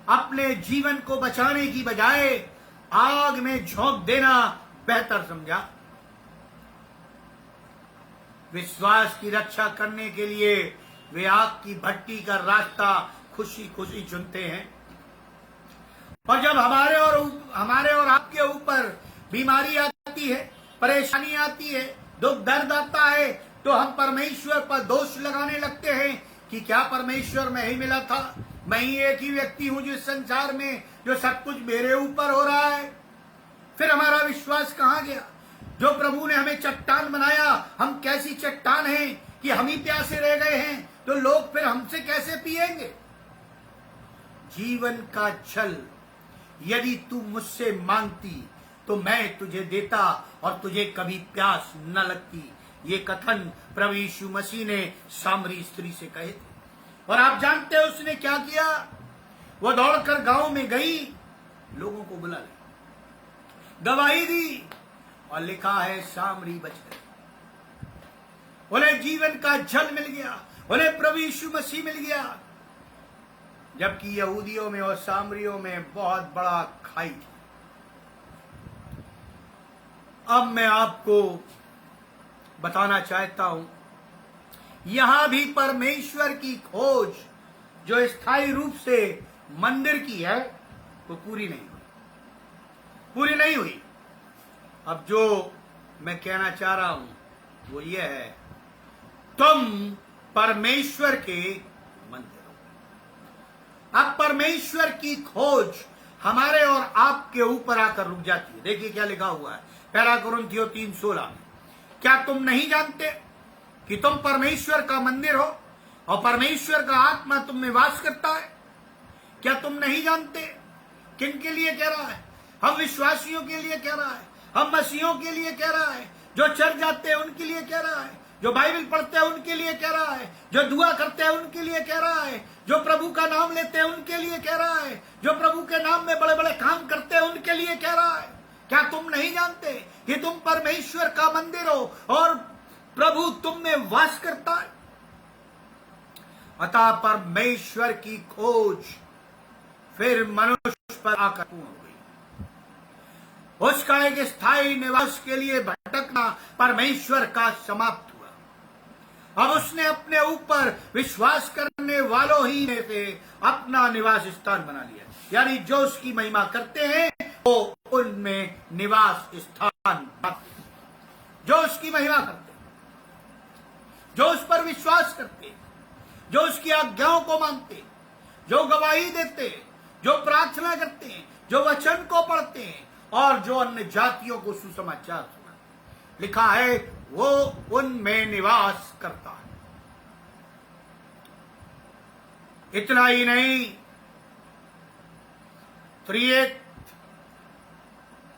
अपने जीवन को बचाने की बजाय आग में झोंक देना बेहतर समझा। विश्वास की रक्षा करने के लिए वे आग की भट्टी का रास्ता खुशी खुशी चुनते हैं। और जब हमारे और आपके ऊपर बीमारी आती है, परेशानी आती है, दुख दर्द आता है, तो हम परमेश्वर पर दोष लगाने लगते हैं कि क्या परमेश्वर में ही मिला था, मैं ही एक ही व्यक्ति हूं जिस संसार में जो सब कुछ मेरे ऊपर हो रहा है। फिर हमारा विश्वास कहां गया? जो प्रभु ने हमें चट्टान बनाया, हम कैसी चट्टान हैं कि हम ही प्यासे रह गए हैं, तो लोग फिर हमसे कैसे पिएंगे? जीवन का जल यदि तू मुझसे मांगती तो मैं तुझे देता और तुझे कभी प्यास न लगती। ये कथन प्रभु यीशु मसीह ने सामरी स्त्री से कहे थे। और आप जानते हैं उसने क्या किया? वो दौड़कर गांव में गई, लोगों को बुला लिया, गवाही दी, और लिखा है सामरी बच गई। उन्हें जीवन का जल मिल गया, उन्हें प्रभु यीशु मसीह मिल गया। जबकि यहूदियों में और सामरियों में बहुत बड़ा खाई थी। अब मैं आपको बताना चाहता हूं, यहां भी परमेश्वर की खोज जो स्थायी रूप से मंदिर की है वो पूरी नहीं हुई। अब जो मैं कहना चाह रहा हूं वो ये है, तुम परमेश्वर के मंदिर हो। अब परमेश्वर की खोज हमारे और आपके ऊपर आकर रुक जाती है। देखिए क्या लिखा हुआ है पहला कुरिन्थियों 3:16 में, क्या तुम नहीं जानते कि तुम परमेश्वर का मंदिर हो और परमेश्वर का आत्मा तुम में वास करता है? क्या तुम नहीं जानते? किन के लिए कह रहा है? हम विश्वासियों के लिए कह रहा है, हम मसीहों के लिए कह रहा है, जो चर्च जाते हैं उनके लिए कह रहा है, जो बाइबल पढ़ते हैं उनके लिए कह रहा है, जो दुआ करते हैं उनके लिए कह रहा है, जो प्रभु का नाम लेते हैं उनके लिए कह रहा है, जो प्रभु के नाम में बड़े बड़े काम करते हैं उनके लिए कह रहा है। क्या तुम नहीं जानते कि तुम परमेश्वर का मंदिर हो और प्रभु तुम में वास करता है? अतः परमेश्वर की खोज फिर मनुष्य पर आकर पूर्ण हो गई। उसका एक स्थायी निवास के लिए भटकना परमेश्वर का समाप्त हुआ। अब उसने अपने ऊपर विश्वास करने वालों ही में से अपना निवास स्थान बना लिया, यानी जो उसकी महिमा करते हैं वो उनमें निवास स्थान, जो उसकी महिमा करते हैं, जो उस पर विश्वास करते हैं, जो उसकी आज्ञाओं को मानते हैं, जो गवाही देते हैं, जो प्रार्थना करते हैं, जो वचन को पढ़ते हैं और जो अन्य जातियों को सुसमाचार सुनाते। लिखा है वो उनमें निवास करता है। इतना ही नहीं, त्रिएक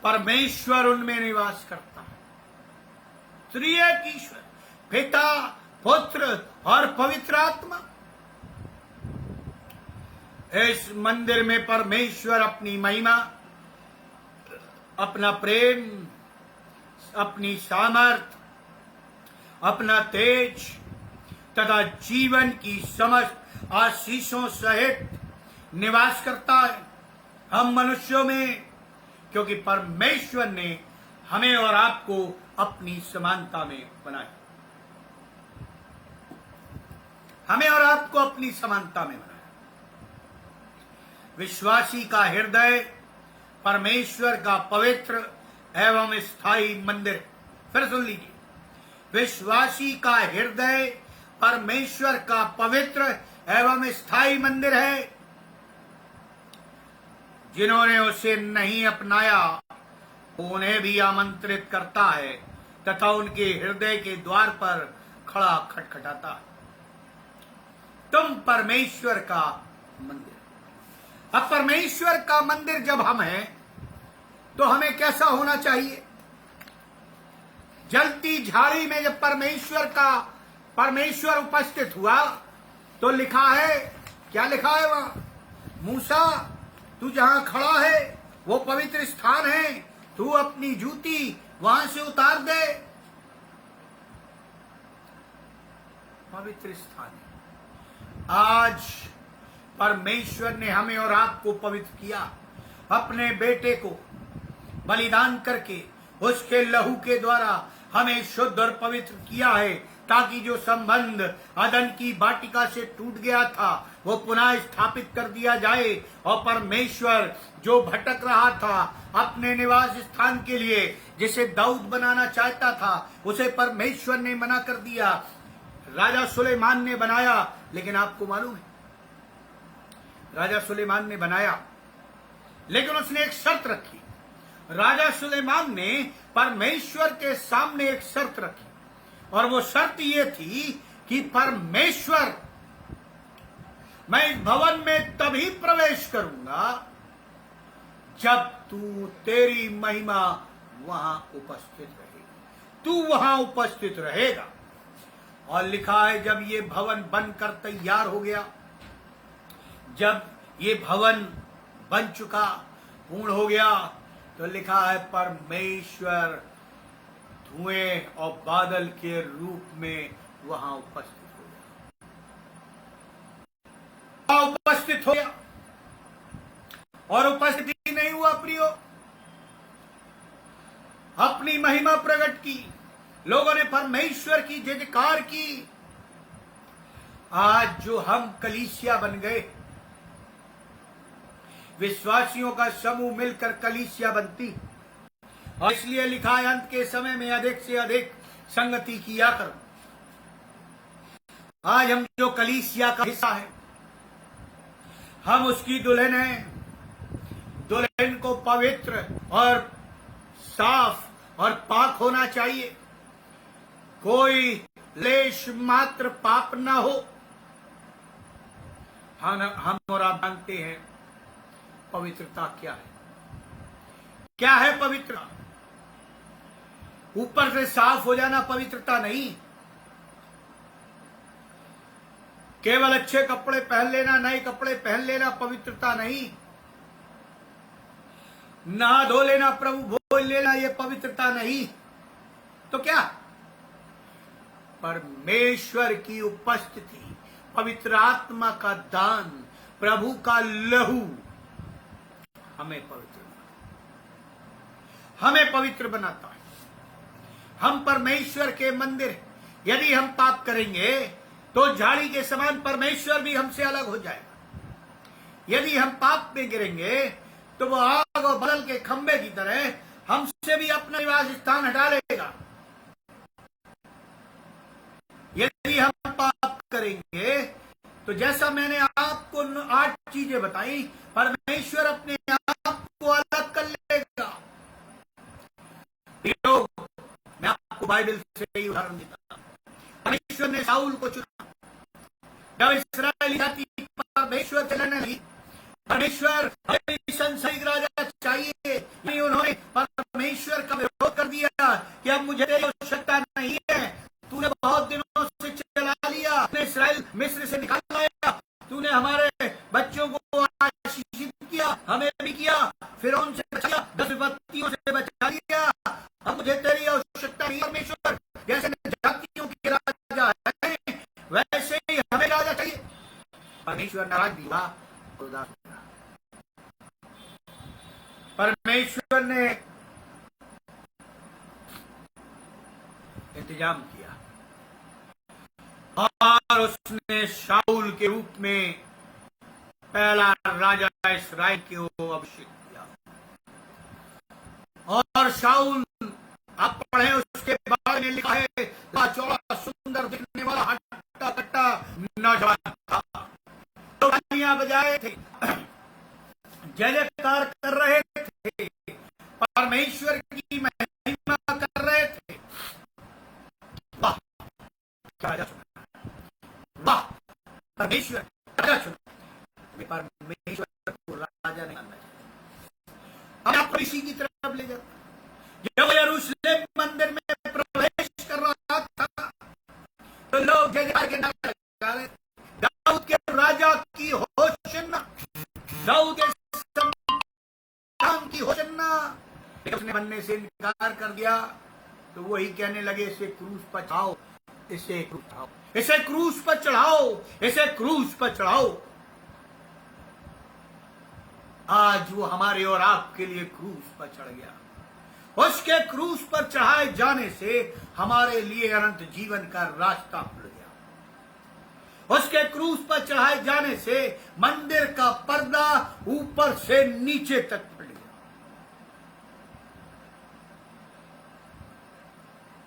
परमेश्वर उनमें निवास करता है। त्रिएक ईश्वर, पिता, पुत्र और पवित्र आत्मा। इस मंदिर में परमेश्वर अपनी महिमा, अपना प्रेम, अपनी सामर्थ, अपना तेज तथा जीवन की समस्त आशीषों सहित निवास करता है हम मनुष्यों में, क्योंकि परमेश्वर ने हमें और आपको अपनी समानता में बनाया। हमें और आपको अपनी समानता में बनाया। विश्वासी का हृदय परमेश्वर का पवित्र एवं स्थायी मंदिर। फिर सुन लीजिए, विश्वासी का हृदय परमेश्वर का पवित्र एवं स्थायी मंदिर है। जिन्होंने उसे नहीं अपनाया उन्हें भी आमंत्रित करता है तथा उनके हृदय के द्वार पर खड़ा खटखटाता है। तुम परमेश्वर का मंदिर। अब परमेश्वर का मंदिर जब हम हैं तो हमें कैसा होना चाहिए? जलती झाड़ी में जब परमेश्वर उपस्थित हुआ तो लिखा है, क्या लिखा है वहां? मूसा, तू जहां खड़ा है वो पवित्र स्थान है, तू अपनी जूती वहां से उतार दे। पवित्र स्थान है। आज परमेश्वर ने हमें और आपको पवित्र किया, अपने बेटे को बलिदान करके उसके लहू के द्वारा हमें शुद्ध और पवित्र किया है ताकि जो संबंध अदन की वाटिका से टूट गया था वो पुनः स्थापित कर दिया जाए, और परमेश्वर जो भटक रहा था अपने निवास स्थान के लिए, जिसे दाऊद बनाना चाहता था, उसे परमेश्वर ने मना कर दिया। राजा सुलेमान ने बनाया, लेकिन आपको मालूम है राजा सुलेमान ने बनाया, लेकिन उसने एक शर्त रखी। राजा सुलेमान ने परमेश्वर के सामने एक शर्त रखी, और वो शर्त ये थी कि परमेश्वर, मैं इस भवन में तभी प्रवेश करूंगा जब तेरी महिमा वहां उपस्थित रहेगी, तू वहां उपस्थित रहेगा। और लिखा है जब ये भवन बनकर तैयार हो गया, जब ये भवन बन चुका, पूर्ण हो गया, तो लिखा है परमेश्वर धुएं और बादल के रूप में वहां उपस्थित हो गया। और उपस्थिति नहीं हुआ प्रियो, अपनी महिमा प्रकट की, लोगों ने परमेश्वर की जयकार की। आज जो हम कलीसिया बन गए, विश्वासियों का समूह मिलकर कलीसिया बनती, और इसलिए लिखा है अंत के समय में अधिक से अधिक संगति किया करो। आज हम जो कलीसिया का हिस्सा है, हम उसकी दुल्हन हैं। दुल्हन को पवित्र और साफ और पाक होना चाहिए, कोई लेश मात्र पाप ना हो। हम और आप जानते हैं पवित्रता क्या है। क्या है पवित्रता? ऊपर से साफ हो जाना पवित्रता नहीं, केवल अच्छे कपड़े पहन लेना, नए कपड़े पहन लेना पवित्रता नहीं, नहा धो लेना, प्रभु भोज लेना, ये पवित्रता नहीं। तो क्या? परमेश्वर की उपस्थिति, पवित्र आत्मा का दान, प्रभु का लहू हमें पवित्र बनाता है। हम परमेश्वर के मंदिर, यदि हम पाप करेंगे तो झाड़ी के समान परमेश्वर भी हमसे अलग हो जाएगा। यदि हम पाप में गिरेंगे तो वो आग और बदल के खंभे की तरह हमसे भी अपना निवास स्थान हटा लेगा। यदि हम पाप करेंगे तो जैसा मैंने आपको 8 चीजें बताई, परमेश्वर अपने आप को अलग कर लेगा। मैं आपको बाइबल से ही उदाहरण देता हूं। परमेश्वर ने शाऊल को चुना। जब इस्राएली जाति परमेश्वर से लड़ने लगी, परमेश्वर संसारिक राजा चाहिए, नहीं, उन्होंने परमेश्वर का विरोध कर दिया कि अब मुझे तेरी आवश्यकता नहीं है, तूने बहुत दिनों से चला लिया, तूने इस्राएल मिस्र से निकाल लाया, तूने हमारे बच्चों को आशीषित किया, हमें भी किया, फिर उनसे बचाया, 10 विपत्तियों से बचा लिया, अब मुझे तेरी आवश्यकता नहीं। परमेश्वर जैसे जातियों के राजा है, वैसे ही हमें राजा चाहिए। परमेश्वर नाराज भी हुआ, उदास हुआ। परमेश्वर ने इंतजाम किया और उसने शाऊल के रूप में पहला राजा इस्राएल को अभिषेक किया। और शाऊल, आप पढ़े उसके बारे में लिखा है, चौड़ा सुंदर दिखने वाला हट्टा कट्टा नौजवान था। तो तालियां बजाए थे, जय जयकार कर रहे थे, परमेश्वर की महिमा कर रहे थे। वाह राजा चुना, वाह परमेश्वर राजा चुना। परमेश्वर को राजा नहीं मानना चाहिए। हम आपको इसी की तरफ ले जाते। जब यरूशलेम मंदिर में प्रवेश कर रहा था तो लोग जय जयकार के नारे लगा रहे, दाऊद के राजा की होशन्ना, दाऊद के संतान की होशन्ना। उसने बनने से इनकार कर दिया तो वही कहने लगे, इसे क्रूस पर चढ़ाओ, इसे क्रूस चढ़ाओ, इसे क्रूस पर चढ़ाओ, इसे क्रूस पर चढ़ाओ। आज वो हमारे और आपके लिए क्रूस पर चढ़ गया। उसके क्रूस पर चढ़ाए जाने से हमारे लिए अनंत जीवन का रास्ता खुल गया। उसके क्रूस पर चढ़ाए जाने से मंदिर का पर्दा ऊपर से नीचे तक फट गया।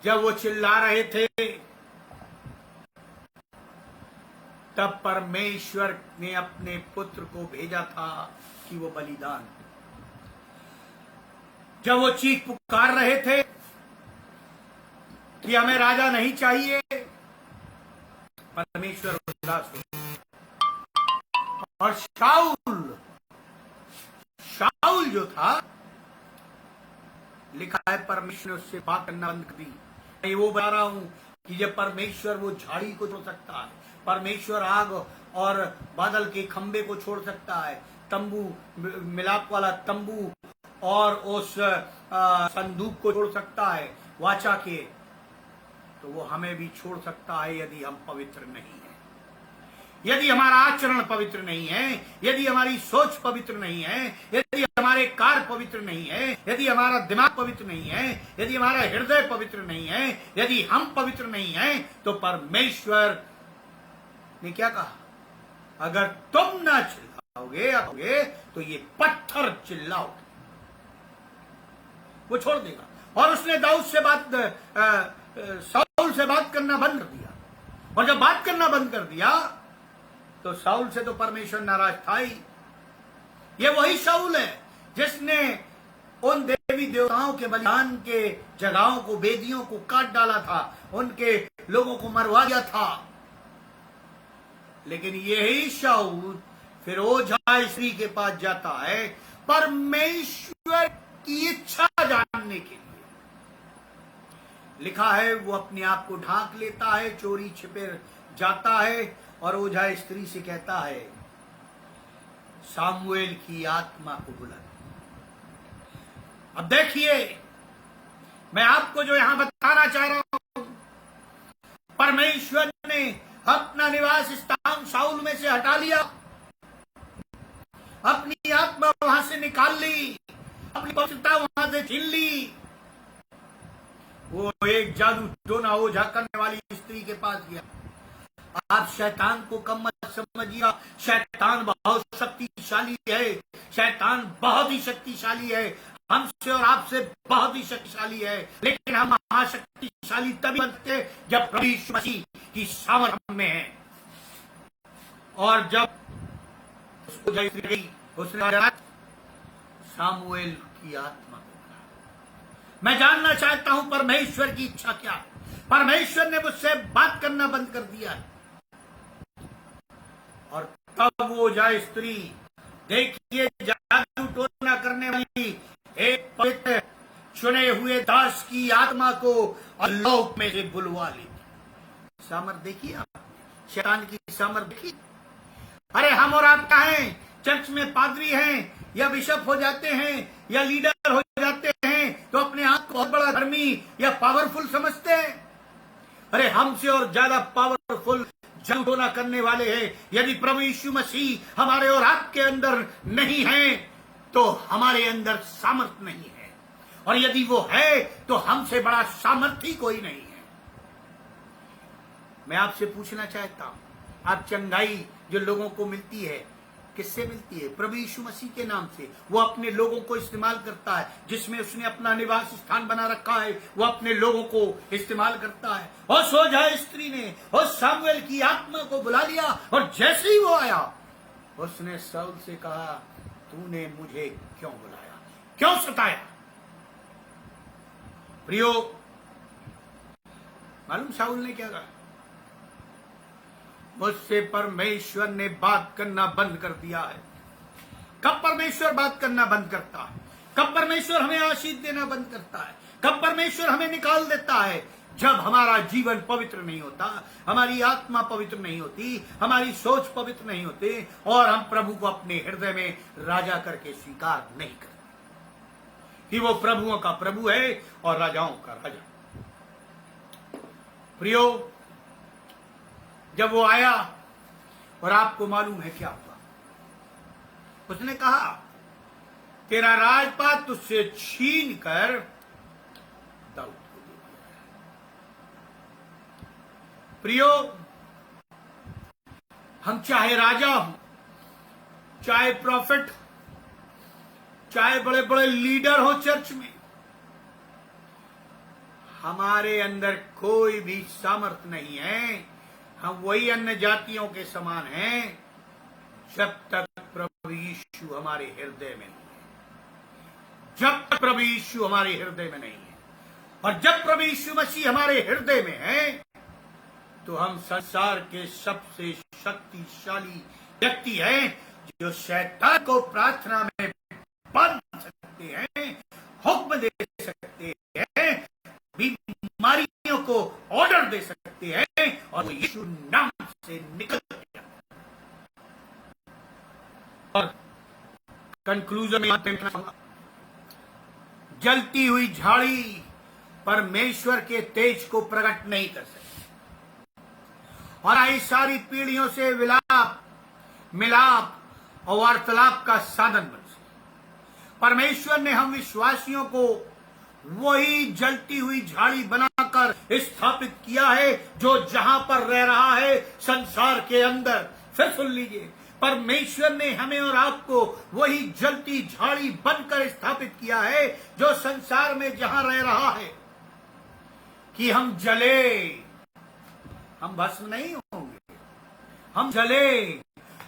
जब वो चिल्ला रहे थे तब परमेश्वर ने अपने पुत्र को भेजा था कि वो बलिदान। जब वो चीख पुकार रहे थे कि हमें राजा नहीं चाहिए, परमेश्वर उदास हो। और शाऊल जो था, लिखा है परमेश्वर ने उससे बात करना बंद कर दी। मैं वो बता रहा हूं कि जब परमेश्वर वो झाड़ी को छोड़ सकता है, परमेश्वर आग और बादल के खंबे को छोड़ सकता है, तंबू मिलाप वाला तंबू और उस संदूक को छोड़ सकता है वाचा के, तो वो हमें भी छोड़ सकता है यदि हम पवित्र नहीं है, यदि हमारा आचरण पवित्र नहीं है, यदि हमारी सोच पवित्र नहीं है, यदि हमारे कार्य पवित्र नहीं है, यदि हमारा दिमाग पवित्र नहीं है, यदि हमारा हृदय पवित्र नहीं है, यदि हम पवित्र नहीं है, तो परमेश्वर ने क्या कहा, अगर तुम ना चिल्लाओगे तो ये पत्थर चिल्लाओगे। वो छोड़ देगा। और उसने दाऊद से शाऊल से बात करना बंद कर दिया। और जब बात करना बंद कर दिया तो शाऊल से तो परमेश्वर नाराज था ही। ये वही शाऊल है जिसने उन देवी देवताओं के बलिदान के जगहों को, वेदियों को काट डाला था, उनके लोगों को मरवा दिया था। लेकिन यही शाऊल फिर ओझा स्त्री के पास जाता है परमेश्वर की इच्छा जानने के लिए। लिखा है वो अपने आप को ढांक लेता है, चोरी छिपे जाता है और ओझा स्त्री से कहता है सामुएल की आत्मा को बुला। अब देखिए, मैं आपको जो यहां बताना चाह रहा हूं, परमेश्वर ने अपना निवास स्थान शाऊल में से हटा लिया, अपनी आत्मा वहां से निकाल ली, अपनी पवित्रता वहां से छीन ली। वो एक जादू टोना ओझा करने वाली स्त्री के पास गया। आप शैतान को कम मत समझिए, शैतान बहुत शक्तिशाली है, शैतान बहुत ही शक्तिशाली है, हमसे और आपसे बहुत ही शक्तिशाली है। लेकिन हम महाशक्तिशाली तभी बनते जब प्रभु यीशु मसीह की सामर्थ हम में है। और जब उसने सामुएल की आत्मा को, मैं जानना चाहता हूं परमेश्वर की इच्छा क्या है। परमेश्वर ने मुझसे बात करना बंद कर दिया है। और तब वो ओझा स्त्री, देखिए, जादू टोना करने वाली एक पवित्र चुने हुए दास की आत्मा को अल्लाह में से बुलवा ली। सामर्थ देखिए आप, शैतान की सामर्थ देखिए। अरे हम और आप क्या हैं, चर्च में पादरी हैं या बिशप हो जाते हैं या लीडर हो जाते हैं तो अपने आप को बहुत बड़ा धर्मी या पावरफुल समझते हैं। अरे हमसे और ज्यादा पावरफुल जादू टोना करने वाले हैं। यदि प्रभु यीशु मसीह हमारे और आपके अंदर नहीं है तो हमारे अंदर सामर्थ्य नहीं है, और यदि वो है तो हमसे बड़ा सामर्थ्य कोई नहीं है। मैं आपसे पूछना चाहता हूं, आप चंगाई जो लोगों को मिलती है किससे मिलती है? प्रभु यीशु मसीह के नाम से। वो अपने लोगों को इस्तेमाल करता है, जिसमें उसने अपना निवास स्थान बना रखा है, वो अपने लोगों को इस्तेमाल करता है। और सोझा स्त्री ने उस सामुएल की आत्मा को बुला लिया, और जैसे ही वो आया उसने शाऊल से कहा, तूने मुझे क्यों बुलाया, क्यों सताया? प्रियो, मालूम शाऊल ने क्या कहा? मुझसे परमेश्वर ने बात करना बंद कर दिया है। कब परमेश्वर बात करना बंद करता है? कब परमेश्वर हमें आशीष देना बंद करता है? कब परमेश्वर हमें निकाल देता है? जब हमारा जीवन पवित्र नहीं होता, हमारी आत्मा पवित्र नहीं होती, हमारी सोच पवित्र नहीं होती, और हम प्रभु को अपने हृदय में राजा करके स्वीकार नहीं करते कि वो प्रभुओं का प्रभु है और राजाओं का राजा। प्रियो, जब वो आया और आपको मालूम है क्या हुआ, उसने कहा तेरा राजपाट तुझसे छीन कर प्रियो, हम चाहे राजा हो, चाहे प्रॉफिट, चाहे बड़े बड़े लीडर हो चर्च में, हमारे अंदर कोई भी सामर्थ्य नहीं है। हम वही अन्य जातियों के समान हैं जब तक प्रभु यीशु हमारे हृदय में नहीं है। जब तक प्रभु यीशु हमारे हृदय में नहीं है, और जब प्रभु यीशु मसीह हमारे हृदय में है, तो हम संसार के सबसे शक्तिशाली व्यक्ति हैं, जो शैतान को प्रार्थना में बांध सकते हैं, हुक्म दे सकते हैं, बीमारियों को ऑर्डर दे सकते हैं, और वो यीशु नाम से निकल गया। और कंक्लूजन में जलती हुई झाड़ी परमेश्वर के तेज को प्रकट नहीं कर सकती, और आई सारी पीढ़ियों से विलाप, मिलाप और वार्तालाप का साधन बन सके। परमेश्वर ने हम विश्वासियों को वही जलती हुई झाड़ी बनाकर स्थापित किया है, जो जहां पर रह रहा है संसार के अंदर। फिर सुन लीजिए, परमेश्वर ने हमें और आपको वही जलती झाड़ी बनकर स्थापित किया है, जो संसार में जहां रह रहा है, कि हम जले, हम भस्म नहीं होंगे, हम जले।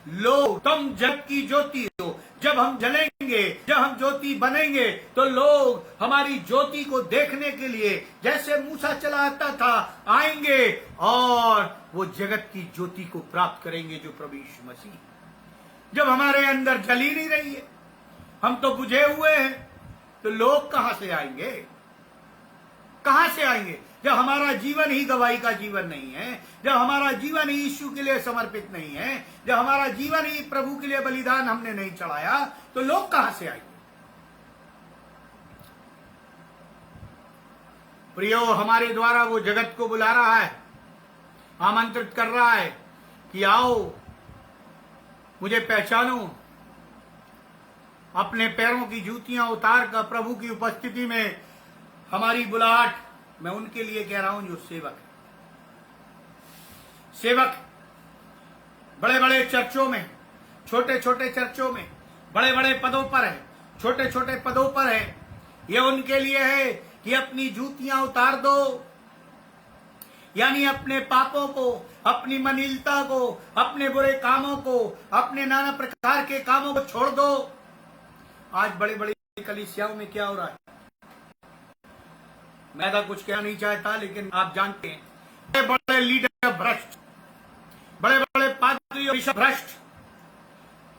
लो, तुम जग की ज्योति हो। जब हम जलेंगे, जब हम ज्योति बनेंगे, तो लोग हमारी ज्योति को देखने के लिए, जैसे मूसा चला आता था, आएंगे और वो जगत की ज्योति को प्राप्त करेंगे, जो प्रभु यीशु मसीह। जब हमारे अंदर जल ही नहीं रही है, हम तो बुझे हुए हैं, तो लोग कहां से आएंगे? कहां से आएंगे? जब हमारा जीवन ही गवाही का जीवन नहीं है, जब हमारा जीवन ही यीशु के लिए समर्पित नहीं है, जब हमारा जीवन ही प्रभु के लिए बलिदान हमने नहीं चढ़ाया, तो लोग कहां से आएंगे? प्रियो, हमारे द्वारा वो जगत को बुला रहा है, आमंत्रित कर रहा है कि आओ, मुझे पहचानो। अपने पैरों की जूतियां उतार कर प्रभु की उपस्थिति में हमारी बुलाहट, मैं उनके लिए कह रहा हूं जो सेवक है। सेवक बड़े बड़े चर्चों में, छोटे छोटे चर्चों में, बड़े बड़े पदों पर है, छोटे छोटे पदों पर है। यह उनके लिए है कि अपनी जूतियां उतार दो, यानी अपने पापों को, अपनी मनीलता को, अपने बुरे कामों को, अपने नाना प्रकार के कामों को छोड़ दो। आज बड़े बड़े कलीसियाओं में क्या हो रहा है, मैं तो कुछ कहना नहीं चाहता, लेकिन आप जानते हैं, बड़े बड़े लीडर भ्रष्ट, बड़े बड़े पादरी बिशप भ्रष्ट,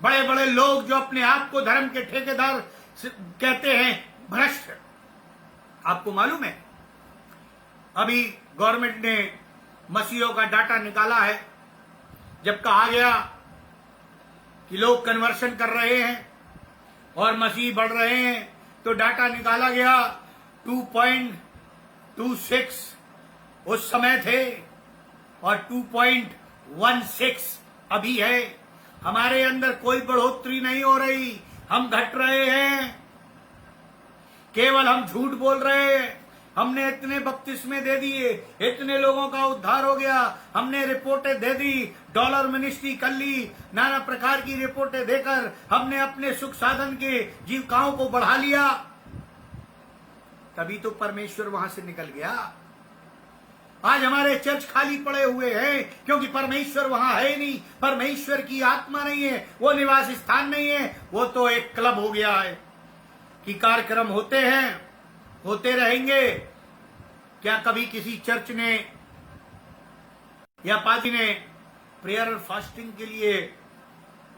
बड़े बड़े लोग जो अपने आप को धर्म के ठेकेदार कहते हैं, भ्रष्ट। आपको मालूम है, अभी गवर्नमेंट ने मसीहों का डाटा निकाला है। जब कहा गया कि लोग कन्वर्शन कर रहे हैं और मसीह बढ़ रहे हैं, तो डाटा निकाला गया 2.26 उस समय थे, और 2.16 अभी है। हमारे अंदर कोई बढ़ोतरी नहीं हो रही, हम घट रहे हैं। केवल हम झूठ बोल रहे हैं। हमने इतने बपतिस्मे दे दिए, इतने लोगों का उद्धार हो गया, हमने रिपोर्टें दे दी, डॉलर मिनिस्ट्री कर ली, नाना प्रकार की रिपोर्टें देकर हमने अपने सुख साधन के जीविकाओं को बढ़ा लिया। तभी तो परमेश्वर वहां से निकल गया। आज हमारे चर्च खाली पड़े हुए हैं, क्योंकि परमेश्वर वहां है ही नहीं। परमेश्वर की आत्मा नहीं है, वो निवास स्थान नहीं है, वो तो एक क्लब हो गया है कि कार्यक्रम होते हैं, होते रहेंगे। क्या कभी किसी चर्च ने या पादरी ने प्रेयर और फास्टिंग के लिए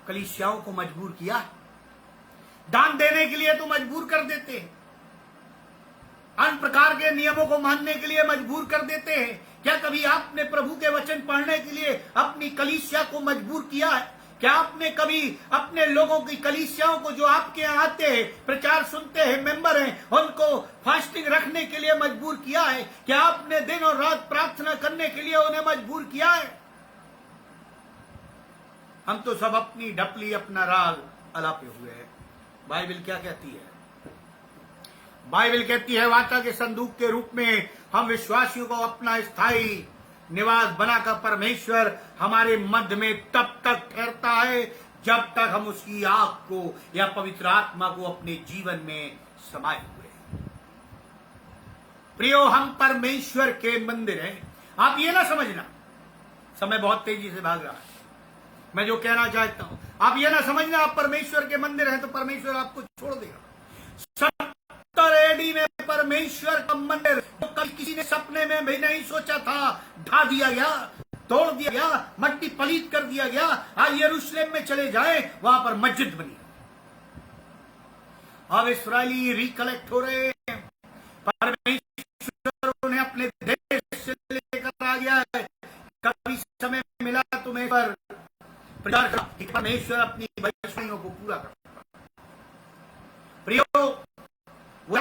कलीसियाओं को मजबूर किया? दान देने के लिए तो मजबूर कर देते हैं, अन्य प्रकार के नियमों को मानने के लिए मजबूर कर देते हैं। क्या कभी आपने प्रभु के वचन पढ़ने के लिए अपनी कलीसिया को मजबूर किया है? क्या आपने कभी अपने लोगों की कलीसियाओं को, जो आपके यहाँ आते हैं, प्रचार सुनते हैं, मेंबर हैं, उनको फास्टिंग रखने के लिए मजबूर किया है? क्या आपने दिन और रात प्रार्थना करने के लिए उन्हें मजबूर किया है? हम तो सब अपनी ढपली, अपना राग अलापे हुए हैं। बाइबल क्या कहती है? बाइबल कहती है, वाचा के संदूक के रूप में हम विश्वासियों को अपना स्थायी निवास बनाकर परमेश्वर हमारे मध्य में तब तक ठहरता है जब तक हम उसकी आग को या पवित्र आत्मा को अपने जीवन में समाये हुए हैं। प्रियो, हम परमेश्वर के मंदिर हैं। आप ये ना समझना, समय बहुत तेजी से भाग रहा है, मैं जो कहना चाहता हूं आप ये ना समझना आप परमेश्वर के मंदिर हैं तो परमेश्वर आपको छोड़ देगा। 70 एडी में परमेश्वर का मंदिर तो कल किसी ने सपने में भी नहीं सोचा था, ढा दिया गया, तोड़ दिया गया, मट्टी पलीत कर दिया गया। आज यरूशलेम में चले जाएं, वहां पर मस्जिद बनी। अब इस्राएली रिकलेक्ट हो रहे हैं, परमेश्वर उन्हें अपने देश से लेकर आ गया है। कभी समय मिला तुम्हें पर प्रचार करा कि परमेश्वर अपनी भविष्यवाणियों को पूरा करता है। प्रियो, वो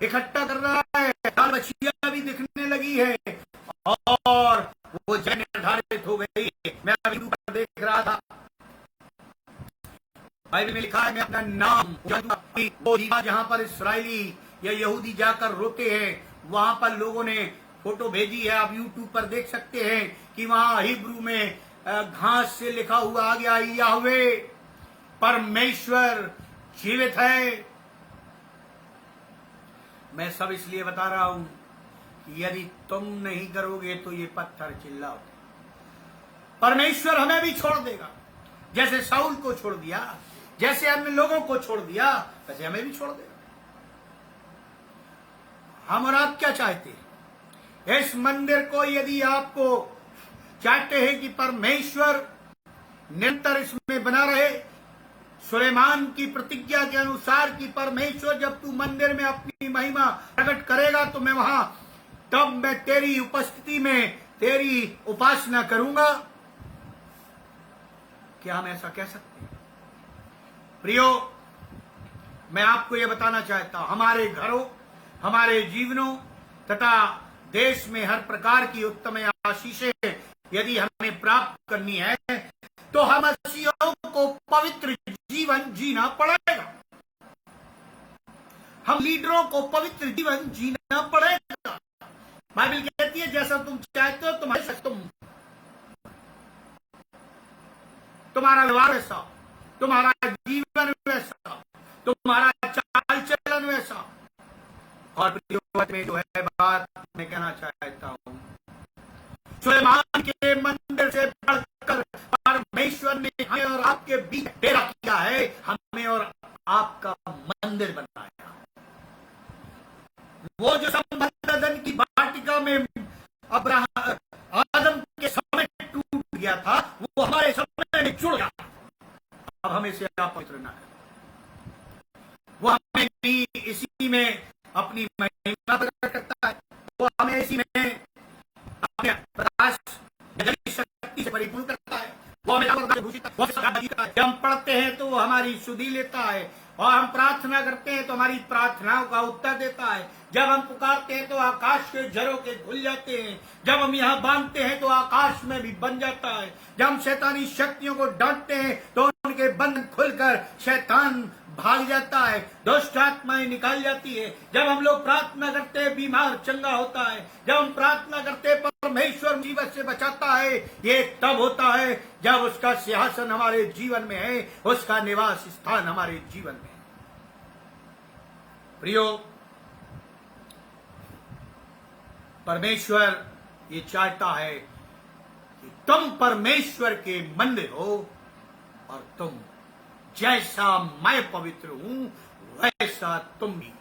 इकट्ठा कर रहा है, बाल बच्चियां भी दिखने लगी है और वो जय निर्धारित हो गई है। मैं अभी ऊपर देख रहा था, बाइबल में लिखा है, मैं अपना नाम वो जहां पर इस्राएली या यहूदी जाकर रोते हैं, वहां पर लोगों ने फोटो भेजी है, आप यूट्यूब पर देख सकते हैं कि वहां हिब्रू में घास से लिखा हुआ आ गया, याहवे परमेश्वर जीवित है। मैं सब इसलिए बता रहा हूं कि यदि तुम नहीं करोगे तो ये पत्थर चिल्लाओगे। परमेश्वर हमें भी छोड़ देगा, जैसे शाऊल को छोड़ दिया, जैसे अन्य लोगों को छोड़ दिया, वैसे हमें भी छोड़ देगा। हम और आप क्या चाहते हैं? इस मंदिर को यदि आपको चाहते हैं कि परमेश्वर निरंतर इसमें बना रहे, सुलेमान की प्रतिज्ञा के अनुसार कि परमेश्वर जब तू मंदिर में अपनी महिमा प्रकट करेगा तो मैं वहां, तब मैं तेरी उपस्थिति में तेरी उपासना करूंगा, क्या हम ऐसा कह सकते हैं? प्रियो, मैं आपको यह बताना चाहता हूं, हमारे घरों, हमारे जीवनों तथा देश में हर प्रकार की उत्तम आशीषें यदि हमें प्राप्त करनी है तो हम मसीहियों को पवित्र जीवन जीना पड़ेगा। हम लीडरों को पवित्र जीवन जीना पड़ेगा। बाइबल कहती है जैसा तुम चाहते हो तुम्हारा व्यवहार वैसा, तुम्हारा जीवन वैसा, तुम्हारा चाल चलन वैसा। और में जो है बात मैं कहना चाहता हूं, सुलेमान के मंदिर से बढ़कर परमेश्वर ने हमें और आपके बीच डेरा किया है, हमें और आपका मंदिर बनाया। वो जो संबंधन की वाटिका में आदम के समय टूट गया था, वो हमारे समय में जुड़ गया। अब हमें से आप पवित्र रहना है। वो हमें इसी में अपनी महिमा प्रकट करता है, वो हमें इसी में अपने प्रकाश शक्ति से परिपूर्ण करता है, वो हमें जब हम पढ़ते हैं तो वो हमारी सुधि लेता है, और हम प्रार्थना करते हैं तो हमारी प्रार्थनाओं का उत्तर देता है। जब हम पुकारते हैं तो आकाश के झरों के खुल जाते हैं, जब हम यहाँ बांधते हैं तो आकाश में भी बन जाता है, जब हम शैतानी शक्तियों को डांटते हैं तो उनके बंधन खुलकर शैतान भाग जाता है, दुष्ट आत्माएं निकाल जाती है। जब हम लोग प्रार्थना करते हैं बीमार चंगा होता है, जब हम प्रार्थना करते हैं परमेश्वर मुसीबत से बचाता है, ये तब होता है जब उसका सिंहासन हमारे जीवन में है, उसका निवास स्थान हमारे जीवन में है। प्रियो, परमेश्वर ये चाहता है कि तुम परमेश्वर के मंदिर हो और तुम जैसा मैं पवित्र हूं वैसा तुम भी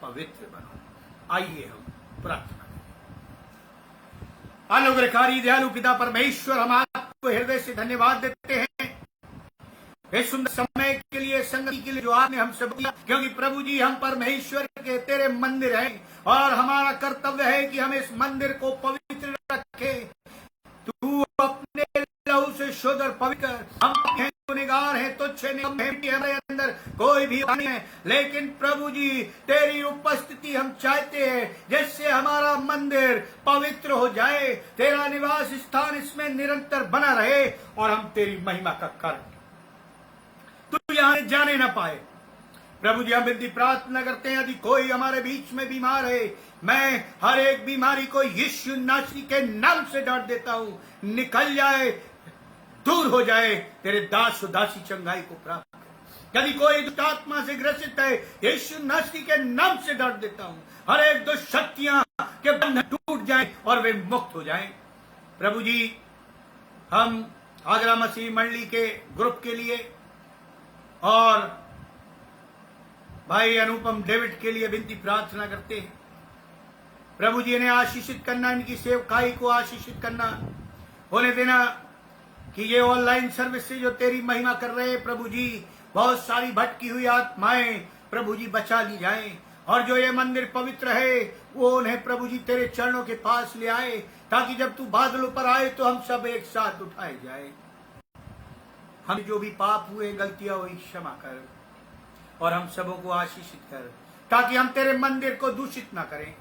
पवित्र बनो। आइए हम प्रार्थना करें। अनुग्रहकारी दयालु पिता परमेश्वर, हम आपको हृदय से धन्यवाद देते हैं इस सुंदर समय के लिए, संगति के लिए जो आपने हम सब दिया, क्योंकि प्रभु जी हम परमेश्वर के तेरे मंदिर हैं और हमारा कर्तव्य है कि हम इस मंदिर को पवित्र रखें। तू अपने लहू से शुद्ध और पवित्र, हम गुनहगार हैं, तुच्छ हैं, हमारे अंदर कोई भी नहीं है, लेकिन प्रभु जी तेरी उपस्थिति हम चाहते हैं, जिससे हमारा मंदिर पवित्र हो जाए, तेरा निवास स्थान इसमें निरंतर बना रहे और हम तेरी महिमा का कारण तू यहां जाने ना पाए। प्रभु जी हम विनती प्रार्थना करते हैं, यदि कोई हमारे बीच में बीमार है, मैं हर एक बीमारी को यीशु नासरी के नाम से डांट देता हूं, निकल जाए, दूर हो जाए, तेरे दास दासी चंगाई को प्राप्त करे। यदि कोई दुष्ट आत्मा से ग्रसित है, यीशु नासरी के नाम से डांट देता हूं, हर एक दुष्ट शक्तियां के बंधन टूट जाएं और वे मुक्त हो जाएं। प्रभु जी हम आगरा मसीह मंडली के ग्रुप के लिए और भाई अनुपम डेविड के लिए विनती प्रार्थना करते हैं। प्रभु जी इन्हें आशीषित करना, इनकी सेवकाई को आशीषित करना, होने देना कि ये ऑनलाइन सर्विस से जो तेरी महिमा कर रहे हैं प्रभु जी, बहुत सारी भटकी हुई आत्माएं प्रभु जी बचा ली जाएं, और जो ये मंदिर पवित्र है वो उन्हें प्रभु जी तेरे चरणों के पास ले आए, ताकि जब तू बादलों पर आए तो हम सब एक साथ उठाए जाए। हम जो भी पाप हुए, गलतियां हुई, क्षमा कर और हम सबों को आशीषित कर, ताकि हम तेरे मंदिर को दूषित ना करें,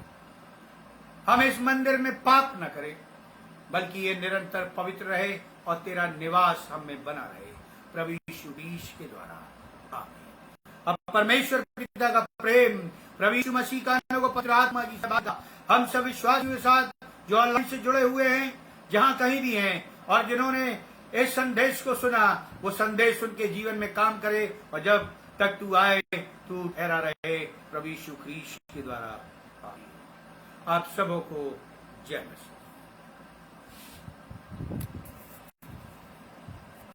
हम इस मंदिर में पाप न करें, बल्कि ये निरंतर पवित्र रहे और तेरा निवास हम में बना रहे। प्रभु यीशु के द्वारा आमीन। अब परमेश्वर पिता का प्रेम, प्रभु यीशु मसीह का पवित्र आत्मा की सहायता हम सब विश्वासियों के साथ जो ऑनलाइन से जुड़े हुए हैं, जहां कहीं भी हैं, और जिन्होंने इस संदेश को सुना, वो संदेश उनके जीवन में काम करे, और जब तक तू आए तू ठहरा रहे। प्रभु यीशु के द्वारा आमीन। आप सबों को जय मसीह।